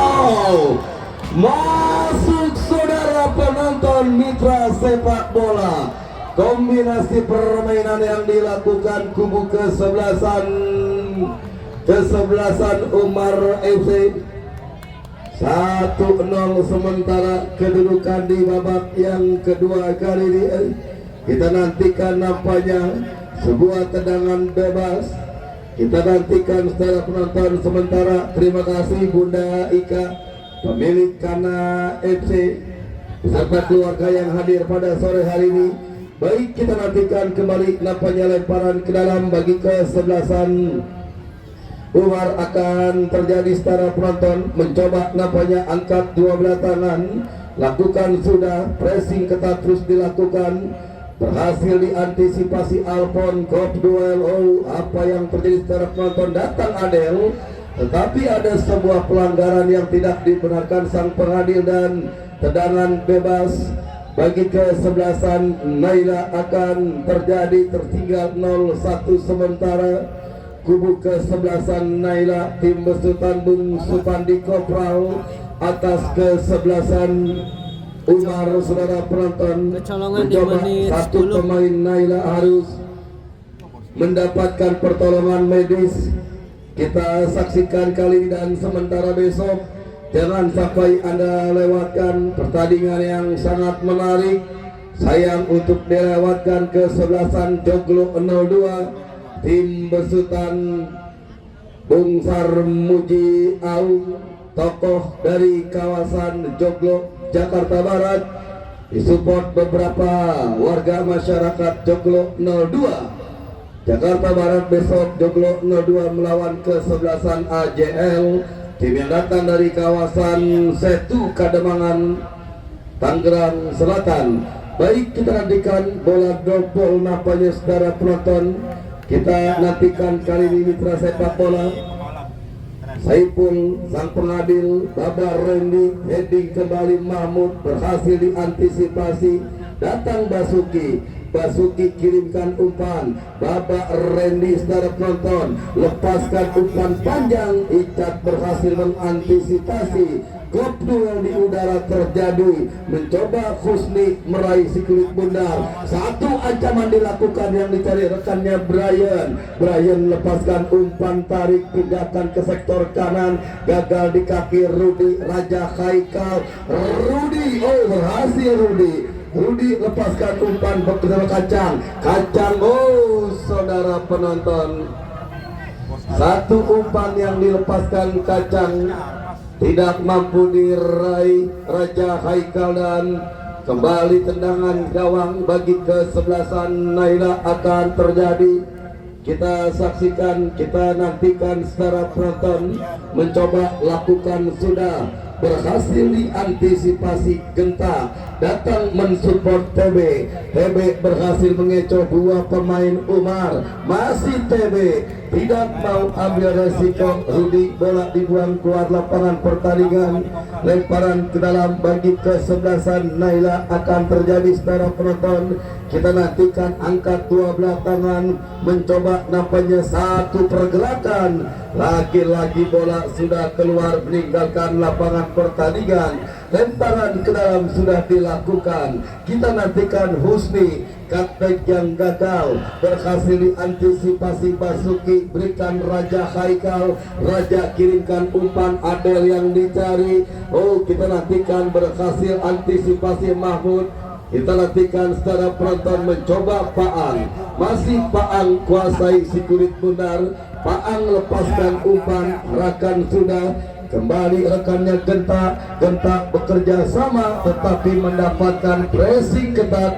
Gol masuk saudara penonton mitra sepak bola. Kombinasi permainan yang dilakukan kubu ke-11 Umar FC 1-0 sementara kedudukan di babak yang kedua kali ini. Kita nantikan nampaknya sebuah tendangan bebas. Kita nantikan setelah penonton sementara. Terima kasih Bunda Ika, pemilik Kana FC, beserta keluarga yang hadir pada sore hari ini. Baik, kita nantikan kembali nampaknya lemparan ke dalam bagi ke-11 Umar akan terjadi secara penonton, mencoba nampaknya angkat dua belah tangan, lakukan sudah, pressing ketat terus dilakukan, berhasil diantisipasi Alfon. Kop duel, apa yang terjadi secara penonton, datang Adel, tetapi ada sebuah pelanggaran yang tidak dibenarkan sang pengadil dan tendangan bebas bagi ke-11 Naila akan terjadi. Tertinggal 0-1 sementara. Kubu ke-11 Naila, tim besutan Bung Supandi Kopral atas ke-11 Umar saudara penonton. Mencoba satu pemain Naila harus mendapatkan pertolongan medis. Kita saksikan kali ini dan sementara besok jangan sampai Anda lewatkan pertandingan yang sangat menarik. Sayang untuk dilewatkan kesebelasan Joglo 02 tim besutan Bung Sarmuji Aung, tokoh dari kawasan Joglo, Jakarta Barat, disupport beberapa warga masyarakat Joglo 02. Jakarta Barat besok Joglo 02 melawan kesebelasan AJL, tim yang datang dari kawasan Setu Kademangan, Tangerang Selatan. Baik, kita nantikan bola dropball napanya saudara penonton. Kita nantikan kali ini mitra sepak bola Saipul sang pengadil, Baba Randy, heading kembali Mahmud, berhasil diantisipasi, datang Basuki kirimkan umpan, Baba Randy saudara penonton, lepaskan umpan panjang, Icat berhasil mengantisipasi. Klub duel di udara terjadi, mencoba Husni meraih si kulit bundar. Satu ancaman dilakukan yang dicari rekannya Brian lepaskan umpan tarik, pindahkan ke sektor kanan, gagal di kaki Rudi Raja Haikal. Berhasil Rudi lepaskan umpan bersama Kacang. Oh saudara penonton, satu umpan yang dilepaskan Kacang tidak mampu diraih Raja Haikal, dan kembali tendangan gawang bagi kesebelasan Naila akan terjadi. Kita saksikan, kita nantikan secara penonton, mencoba lakukan sudah, berhasil diantisipasi Genta, datang mensupport TB berhasil mengecoh dua pemain Umar, masih TB tidak mau ambil resiko. Rudi, bola dibuang keluar lapangan pertandingan, lemparan ke dalam bagi kesebelasan Naila akan terjadi secara penonton. Kita nantikan angkat dua belah tangan, mencoba nampaknya satu pergerakan, lagi-lagi bola sudah keluar meninggalkan lapangan pertandingan, lemparan ke dalam sudah dilakukan. Kita nantikan Husni, cutback yang gagal, berhasil diantisipasi Basuki, berikan Raja Haikal, Raja kirimkan umpan, Adel yang dicari. Oh, kita nantikan berhasil antisipasi Mahmud. Kita nantikan secara penonton, mencoba Paang, masih Paang kuasai si kulit bundar. Paang lepaskan umpan, rakan sudah kembali rekannya Genta bekerja sama tetapi mendapatkan pressing ketat.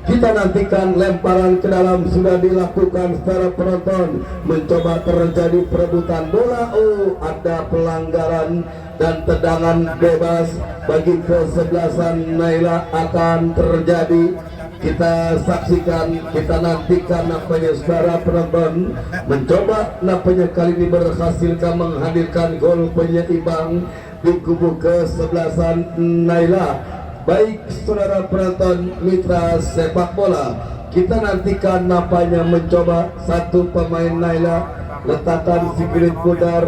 Kita nantikan lemparan ke dalam sudah dilakukan secara penonton, mencoba terjadi perebutan bola. Oh, ada pelanggaran dan tendangan bebas bagi kesebelasan Naila akan terjadi. Kita saksikan, kita nantikan nampaknya saudara penonton, mencoba nampaknya kali ini berhasil menghadirkan gol penyeimbang di kubu kesebelasan Naila. Baik saudara penonton mitra sepak bola, kita nantikan nampaknya mencoba satu pemain Naila, letakkan si kulit bundar,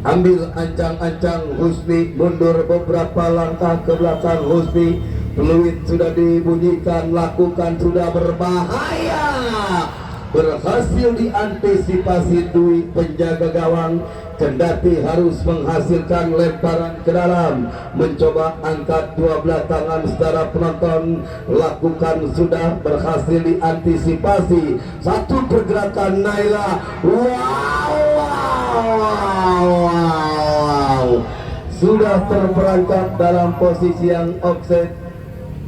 ambil ancang-ancang Husni, mundur beberapa langkah ke belakang Husni, peluit sudah dibunyikan, lakukan sudah berbahaya, berhasil diantisipasi Dwi penjaga gawang, kendati harus menghasilkan lemparan ke dalam, mencoba angkat dua belah tangan secara penonton, lakukan sudah, berhasil diantisipasi satu pergerakan Naila. Wow, sudah terperangkap dalam posisi yang offset.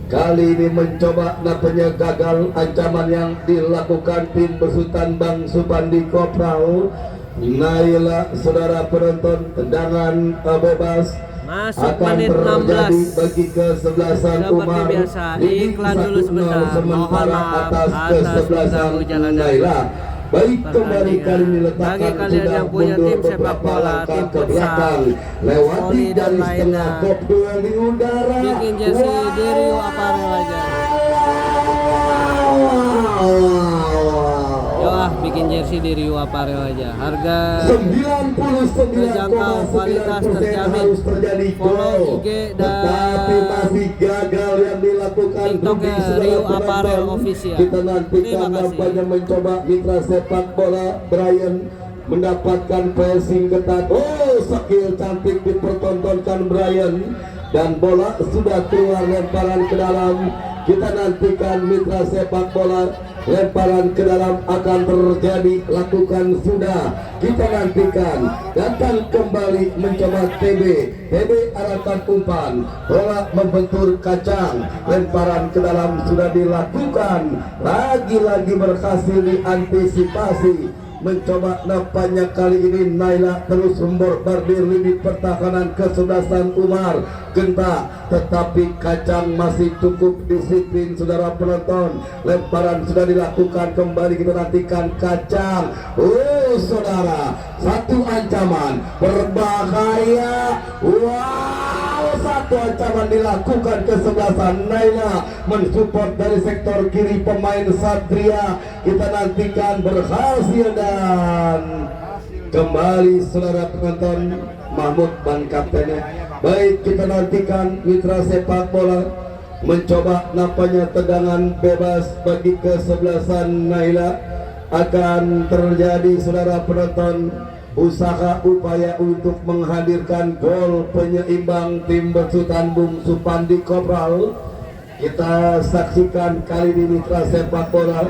Kali ini mencoba nampaknya gagal ancaman yang dilakukan tim besutan Bang Supandi Kopral. Naila saudara penonton, tendangan bebas
masuk
akan
menit
terjadi
16.
bagi kesebelasan
Seperti
Umar.
biasa,
Ini
iklan dulu
1-0
sebentar.
sementara
Mohon maaf
atas
atas
kesebelasan
mengganggu jalan
Naila. Baik, kembali kali ini
Bagi
letakkan
kalian
sudah
yang punya
mundur
tim sepak
beberapa
bola,
langkah
tim
ke belakang,
futsal,
lewati
voli dan
dari setengah
lainnya.
top duel di udara.
Bikin jersey di Rio Apparel aja. Yo bikin jersey di Rio Apparel aja. Harga
99,9%
terjangkau, kualitas terjamin.
harus terjadi
Follow
gol.
IG dan
Tetapi masih gagal yang dilakukan
TikToknya
Rudi, saudara
Rio
penonton.
Apparel Official.
Kita nantikan
Terima kasih.
nampaknya mencoba mitra sepak bola Brian mendapatkan pressing ketat. Oh, skill cantik dipertontonkan Brian. dan bola sudah keluar, lemparan ke dalam. Kita nantikan mitra sepak bola, lemparan ke dalam akan terjadi, lakukan sudah. Kita nantikan, datang kembali mencoba TB arahkan umpan, bola membentur kacang, lemparan ke dalam sudah dilakukan, lagi-lagi berhasil diantisipasi. Mencoba nampaknya kali ini Naila terus memborbardir lini pertahanan kesebelasan Umar Genta, tetapi kacang masih cukup disiplin saudara penonton. Lemparan sudah dilakukan, kembali kita nantikan kacang. Oh saudara, satu ancaman berbahaya. Wow, satu ancaman dilakukan kesebelasan Naila mensupport dari sektor kiri pemain Satria. Kita nantikan berhasil dan kembali saudara penonton Mahmud ban kaptennya. Baik, kita nantikan mitra sepak bola mencoba nampaknya tendangan bebas bagi kesebelasan Naila akan terjadi saudara penonton. Usaha upaya untuk menghadirkan gol penyeimbang tim besutan Bung Supandi Kopral. Kita saksikan kali ini mitra sepak bola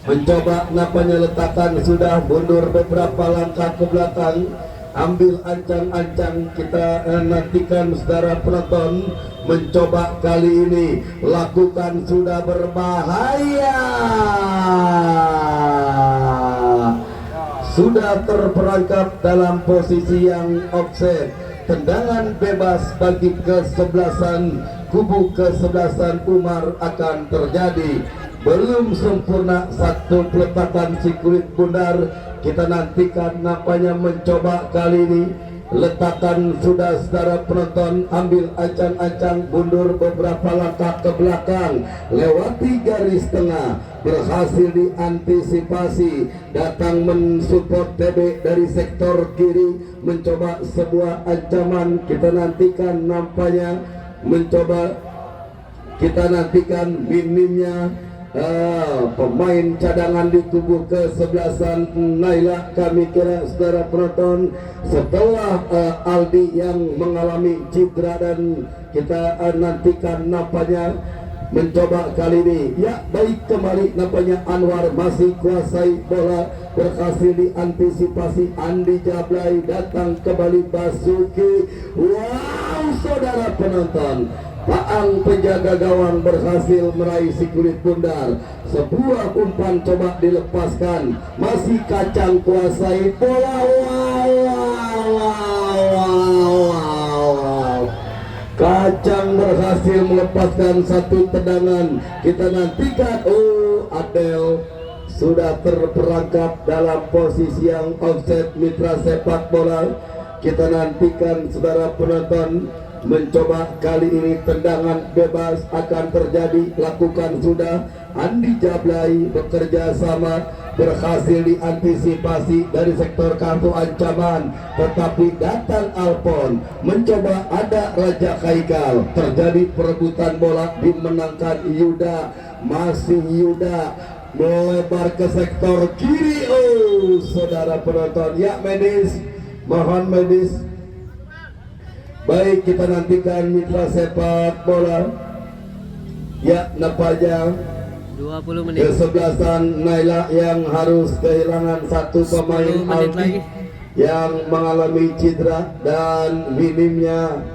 mencoba nampaknya letakkan, sudah mundur beberapa langkah ke belakang, ambil ancang-ancang. Kita nantikan saudara penonton mencoba kali ini lakukan, sudah berbahaya, sudah terperangkap dalam posisi yang offset. Tendangan bebas bagi kesebelasan kubu kesebelasan Umar akan terjadi. Belum sempurna satu peletakan si kulit bundar. Kita nantikan nampaknya mencoba kali ini. Letakkan sudah saudara penonton, ambil ancang-ancang, mundur beberapa langkah ke belakang, lewati garis tengah, berhasil diantisipasi. Datang mensupport TB dari sektor kiri, mencoba sebuah ancaman. Kita nantikan nampaknya mencoba, kita nantikan minimnya pemain cadangan di tubuh kesebelasan Naila. Kami kira saudara penonton setelah Aldi yang mengalami cedera, dan kita nantikan nampaknya mencoba kali ini. Ya baik, kembali nampaknya Anwar masih kuasai bola, berhasil diantisipasi Andi Jablay. Datang kembali Basuki. Wow saudara penonton, Paang penjaga gawang berhasil meraih si kulit bundar. Sebuah umpan coba dilepaskan, masih kacang kuasai bola. Wow. Kacang berhasil melepaskan satu tendangan. Kita nantikan, Adel sudah terperangkap dalam posisi yang offset mitra sepak bola. Kita nantikan saudara penonton mencoba kali ini tendangan bebas akan terjadi, lakukan sudah. Andi Jablay bekerja sama, berhasil diantisipasi dari sektor kartu ancaman, tetapi datang Alpon mencoba, ada Raja Haikal, terjadi perebutan bola, dimenangkan Yuda. Masih Yuda melebar ke sektor kiri. Saudara penonton, ya medis, mohon medis. Baik, kita nantikan mitra sepak bola. Ya, nampaknya
20 menit.
kesebelasan Naila yang harus kehilangan satu pemain
10 menit
Aldi
lagi.
yang mengalami cedera, dan minimnya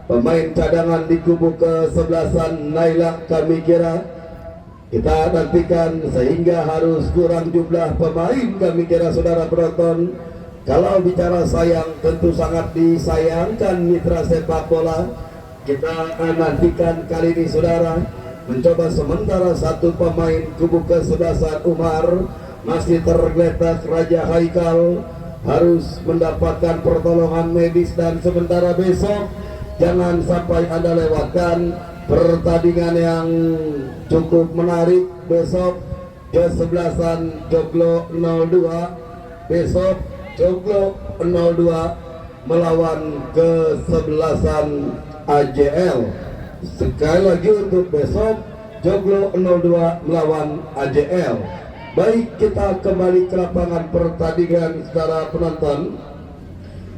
pemain cadangan di kubu kesebelasan Naila. Kami kira kita nantikan sehingga harus kurang jumlah pemain. Kami kira saudara penonton. Kalau bicara sayang, tentu sangat disayangkan mitra sepak bola. Kita nantikan kali ini saudara mencoba sementara satu pemain kubu kesebelasan Umar masih tergeletak. Raja Haikal harus mendapatkan pertolongan medis, dan sementara besok jangan sampai Anda lewatkan pertandingan yang cukup menarik besok. Kesebelasan Joglo 02 besok, Joglo 02 melawan kesebelasan AJL. Sekali lagi untuk besok, Joglo 02 melawan AJL. Baik, kita kembali ke lapangan pertandingan saudara penonton.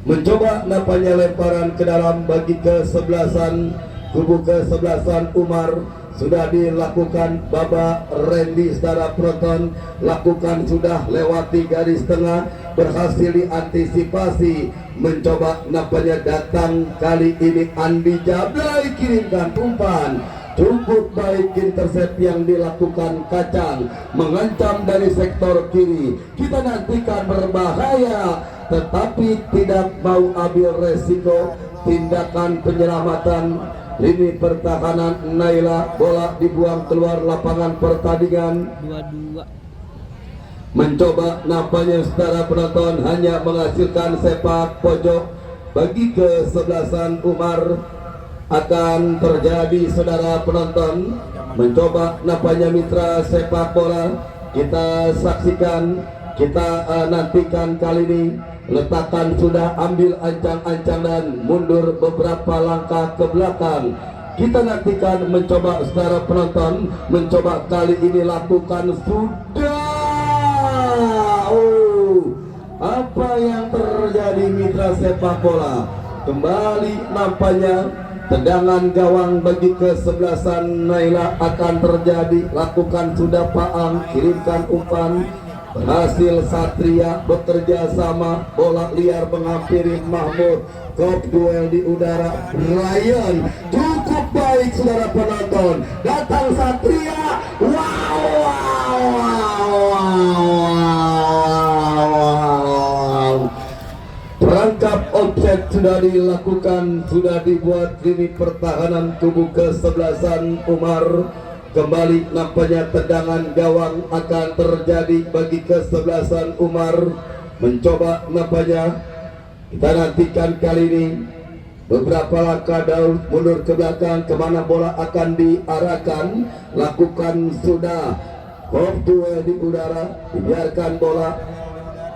mencoba nampaknya lemparan ke dalam bagi kesebelasan kubu kesebelasan Umar. Sudah dilakukan Bapak Randy, saudara penonton, lakukan sudah lewati garis tengah, berhasil diantisipasi, mencoba nampaknya datang kali ini Andi Jablay, kirimkan umpan cukup baik, intercept yang dilakukan Kacang, mengancam dari sektor kiri. Kita nantikan berbahaya, tetapi tidak mau ambil resiko. Tindakan penyelamatan lini pertahanan Naila, bola dibuang keluar lapangan pertandingan.
2-2.
Mencoba nampaknya saudara penonton hanya menghasilkan sepak pojok bagi kesebelasan Umar. Akan terjadi saudara penonton, mencoba nampaknya mitra sepak bola. Kita saksikan, kita nantikan kali ini. Letakkan sudah, ambil ancang-ancang dan mundur beberapa langkah ke belakang. Kita nantikan, mencoba saudara penonton, mencoba kali ini lakukan sudah. Oh, apa yang terjadi mitra sepak bola? Kembali nampaknya tendangan gawang bagi kesebelasan Naila akan terjadi. Lakukan sudah Paang, kirimkan umpan, berhasil Satria bekerja sama, bola liar menghampiri Mahmud. Kop duel di udara, Ryan cukup baik saudara penonton, datang Satria. Wow, wow, wow. Perangkap objek sudah dilakukan, sudah dibuat lini pertahanan kubu kesebelasan Umar. Kembali nampaknya tendangan gawang akan terjadi bagi kesebelasan Umar. Mencoba nampaknya, kita nantikan kali ini beberapa langkah daun mundur ke belakang, kemana bola akan diarahkan. Lakukan sudah hop duel di udara, dibiarkan bola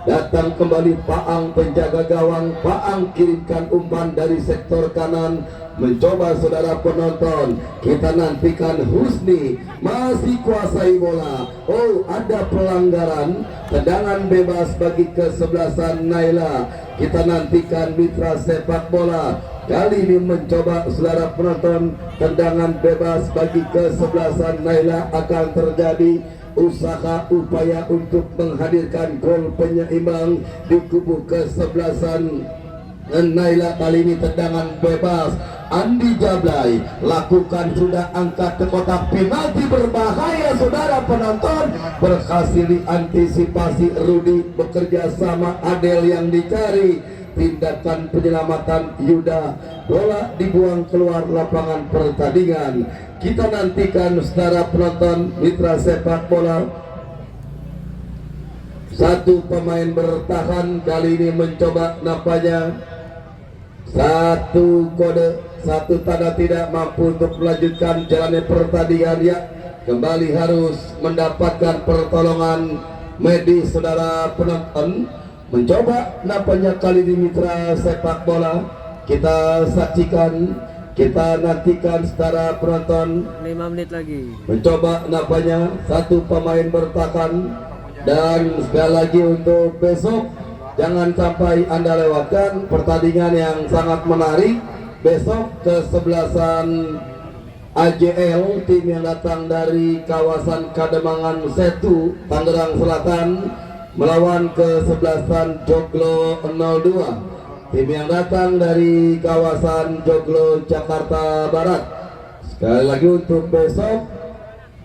datang kembali. Paang penjaga gawang, Paang kirimkan umpan dari sektor kanan. Mencoba saudara penonton, kita nantikan Husni masih kuasai bola. Oh, ada pelanggaran, tendangan bebas bagi kesebelasan Naila. Kita nantikan mitra sepak bola kali ini mencoba saudara penonton, tendangan bebas bagi kesebelasan Naila akan terjadi. Usaha upaya untuk menghadirkan gol penyeimbang di kubu kesebelasan Naila. Kali ini tendangan bebas Andi Jablay, lakukan sudah, angkat ke kotak penalti, berbahaya saudara penonton, berhasil diantisipasi Rudi bekerja sama Adel yang dicari. Tindakan penyelamatan Yuda, bola dibuang keluar lapangan pertandingan. Kita nantikan saudara penonton, mitra sepak bola, satu pemain bertahan kali ini mencoba nampaknya satu kode, satu tanda tidak mampu untuk melanjutkan jalannya pertandingan. Ya, kembali harus mendapatkan pertolongan medis saudara penonton. Mencoba nampaknya kali ini mitra sepak bola, kita saksikan, kita nantikan secara penonton.
5 menit lagi.
Mencoba nampaknya satu pemain bertahan. Dan sekali lagi untuk besok, jangan sampai Anda lewatkan pertandingan yang sangat menarik. Besok kesebelasan AJL, tim yang datang dari kawasan Kademangan Setu, Tangerang Selatan, melawan kesebelasan Joglo 02, tim yang datang dari kawasan Joglo Jakarta Barat. Sekali lagi untuk besok,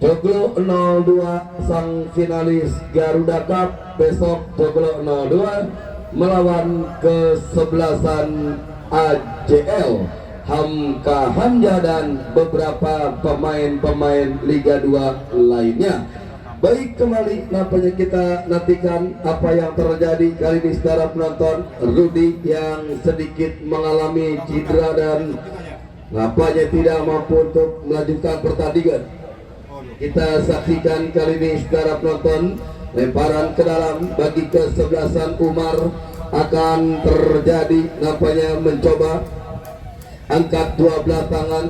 Joglo 02 sang finalis Garuda Cup. Besok Joglo 02 melawan kesebelasan AJL, Hamka Hamja dan beberapa pemain-pemain Liga 2 lainnya. Baik, kembali nampaknya kita nantikan apa yang terjadi kali ini saudara penonton. Rudi yang sedikit mengalami cedera dan nampaknya tidak mampu untuk melanjutkan pertandingan. Kita saksikan kali ini saudara penonton, lemparan ke dalam bagi kesebelasan Umar akan terjadi. Nampaknya mencoba angkat dua belah tangan,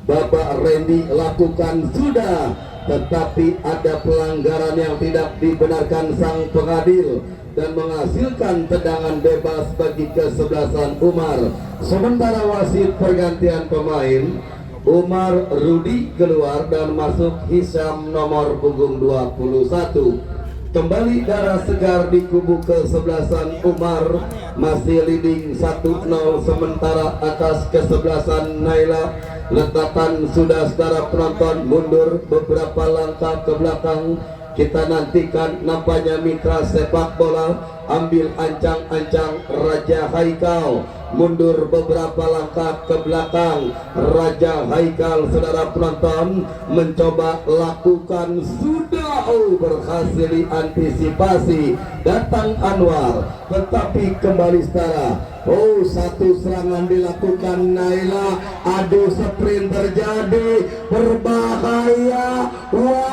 Bapak Randy lakukan sudah, tetapi ada pelanggaran yang tidak dibenarkan sang pengadil. dan menghasilkan tendangan bebas bagi kesebelasan Umar. Sementara wasit pergantian pemain, Umar Rudi keluar dan masuk Hisyam nomor punggung 21. Kembali darah segar di kubu kesebelasan Umar, masih leading 1-0 sementara atas kesebelasan Naila. Letakan sudah saudara penonton mundur beberapa langkah ke belakang. Kita nantikan nampaknya mitra sepak bola ambil ancang-ancang Raja Haikal, mundur beberapa langkah ke belakang. Raja Haikal saudara penonton mencoba lakukan sudah berhasil diantisipasi datang Anwar, tetapi kembali saudara. Satu serangan dilakukan Naila, adu sprint terjadi, berbahaya. Wow.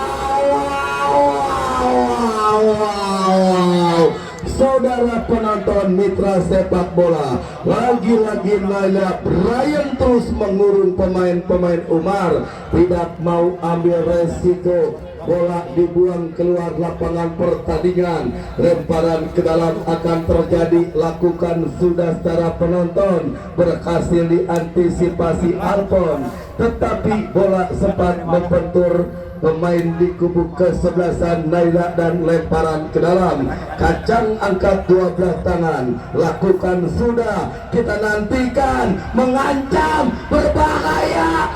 Saudara penonton mitra sepak bola, lagi-lagi Naila Brian terus mengurung pemain-pemain Umar, tidak mau ambil resiko. Bola dibuang keluar lapangan pertandingan, lemparan ke dalam akan terjadi, lakukan sudah secara penonton, berhasil diantisipasi Alpon, tetapi bola sempat membentur pemain di kubu kesebelasan Naila dan lemparan ke dalam. Kacang angkat 12 tangan, lakukan sudah, kita nantikan, mengancam, berbahaya.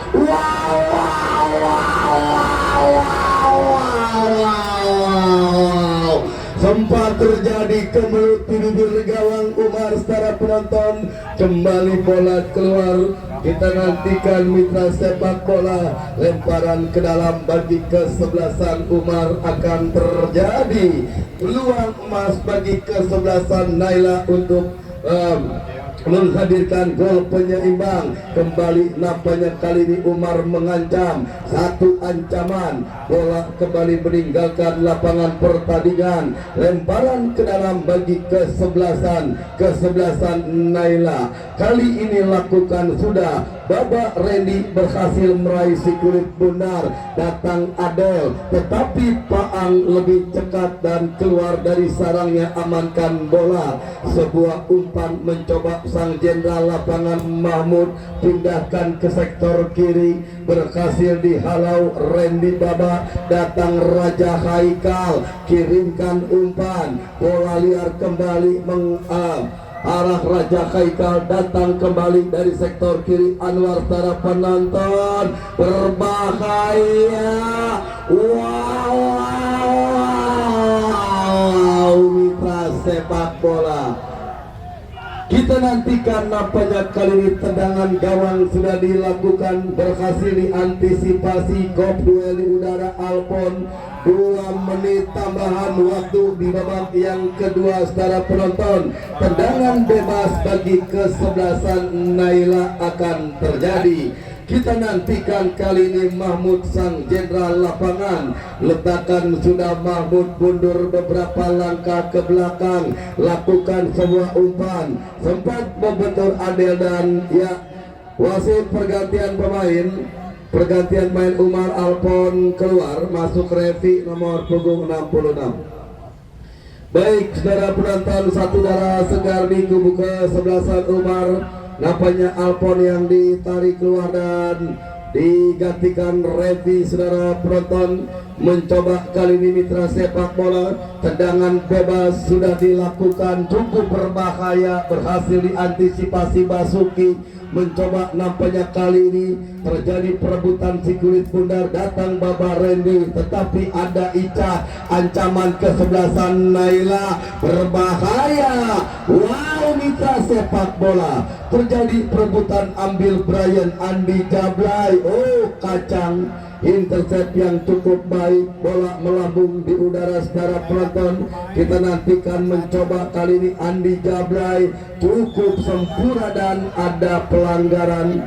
Sempat terjadi kemelut di bibir gawang Umar secara penonton, kembali bola keluar. Kita nantikan mitra sepak bola, lemparan ke dalam bagi kesebelasan Umar akan terjadi. Peluang emas bagi kesebelasan Naila untuk menghadirkan gol penyeimbang. Kembali nampaknya kali ini Umar mengancam, satu ancaman, bola kembali meninggalkan lapangan pertandingan, lemparan ke dalam bagi kesebelasan Naila. Kali ini lakukan sudah, Baba Randy berhasil meraih si kulit bundar, datang Adel, tetapi Paang lebih cekat dan keluar dari sarangnya, amankan bola. Sebuah umpan mencoba sang jenderal lapangan Mahmud, pindahkan ke sektor kiri, berhasil dihalau Randy Baba, datang Raja Haikal, kirimkan umpan, bola liar kembali arah Raja Haikal, datang kembali dari sektor kiri Anwar secara penonton, berbahaya. Mitra sepak bola, kita nantikan nampaknya kali ini tendangan gawang sudah dilakukan, berhasil diantisipasi. Kop duel di udara Alpon, 2 menit tambahan waktu di babak yang kedua secara penonton. Tendangan bebas bagi kesebelasan Naila akan terjadi. Kita nantikan kali ini Mahmud sang jenderal lapangan, letakkan sudah Mahmud, mundur beberapa langkah ke belakang, lakukan sebuah umpan, sempat membentur Adel dan ya wasit pergantian main Umar Alpon keluar, masuk Revi nomor punggung 66. Baik saudara penonton, satu darah segar di kubu kesebelasan Umar. Nampaknya Alpon yang ditarik keluar dan digantikan Revi. Saudara penonton, mencoba kali ini mitra sepak bola, tendangan bebas sudah dilakukan, cukup berbahaya, berhasil diantisipasi Basuki. Mencoba nampaknya kali ini terjadi perebutan si kulit bundar, datang Baba Randy, tetapi ada Ica, ancaman kesebelasan Naila, berbahaya. Mitra sepak bola, terjadi perebutan, ambil Brian Andi Jablay, kacang, intercept yang cukup baik, bola melambung di udara secara penonton. Kita nantikan mencoba kali ini Andi Jablay, cukup sempurna dan ada pelanggaran.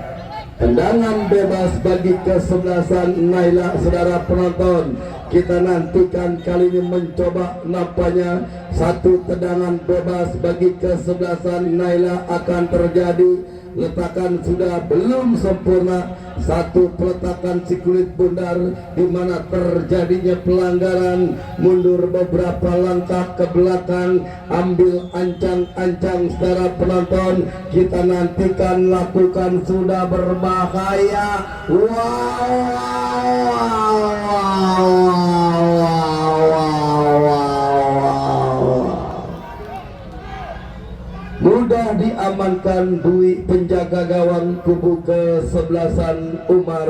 Tendangan bebas bagi kesebelasan Naila, saudara penonton. Kita nantikan kali ini mencoba nampaknya satu tendangan bebas bagi kesebelasan Naila akan terjadi. Letakan sudah belum sempurna. Satu peletakan si kulit bundar di mana terjadinya pelanggaran. Mundur beberapa langkah ke belakang, ambil ancang-ancang saudara penonton. Kita nantikan, lakukan, sudah berbahaya. Mudah diamankan Dwi penjaga gawang kubu kesebelasan Umar.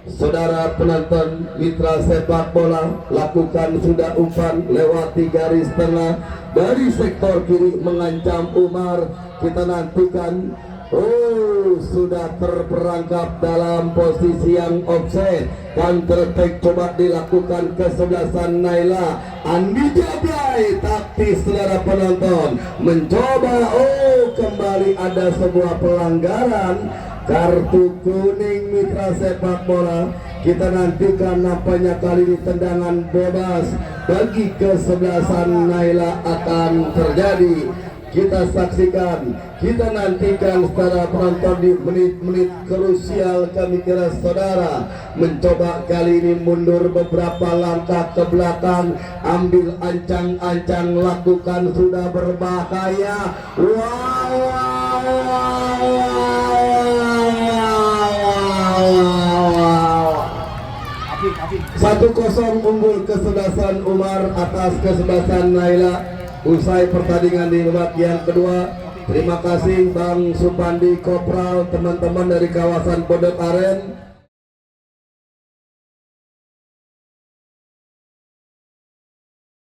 Saudara penonton mitra sepak bola, lakukan sudah umpan lewati garis tengah dari sektor kiri mengancam Umar. Kita nantikan. Oh, sudah terperangkap dalam posisi yang offset. Counter attack coba dilakukan kesebelasan Naila. Andi Jablay, tapi saudara penonton mencoba. Oh, kembali ada sebuah pelanggaran. Kartu kuning mitra sepak bola. Kita nantikan nampaknya kali ini tendangan bebas bagi kesebelasan Naila akan terjadi. Kita saksikan, kita nantikan secara penonton di menit-menit krusial. Kami kira saudara mencoba kali ini mundur beberapa langkah ke belakang, ambil ancang-ancang, lakukan sudah berbahaya. Satu 1-0 unggul kesebelasan Umar atas kesebelasan Naila. Usai pertandingan di bagian kedua, terima kasih Bang Supandi Kopral, teman-teman dari kawasan Pondok Aren.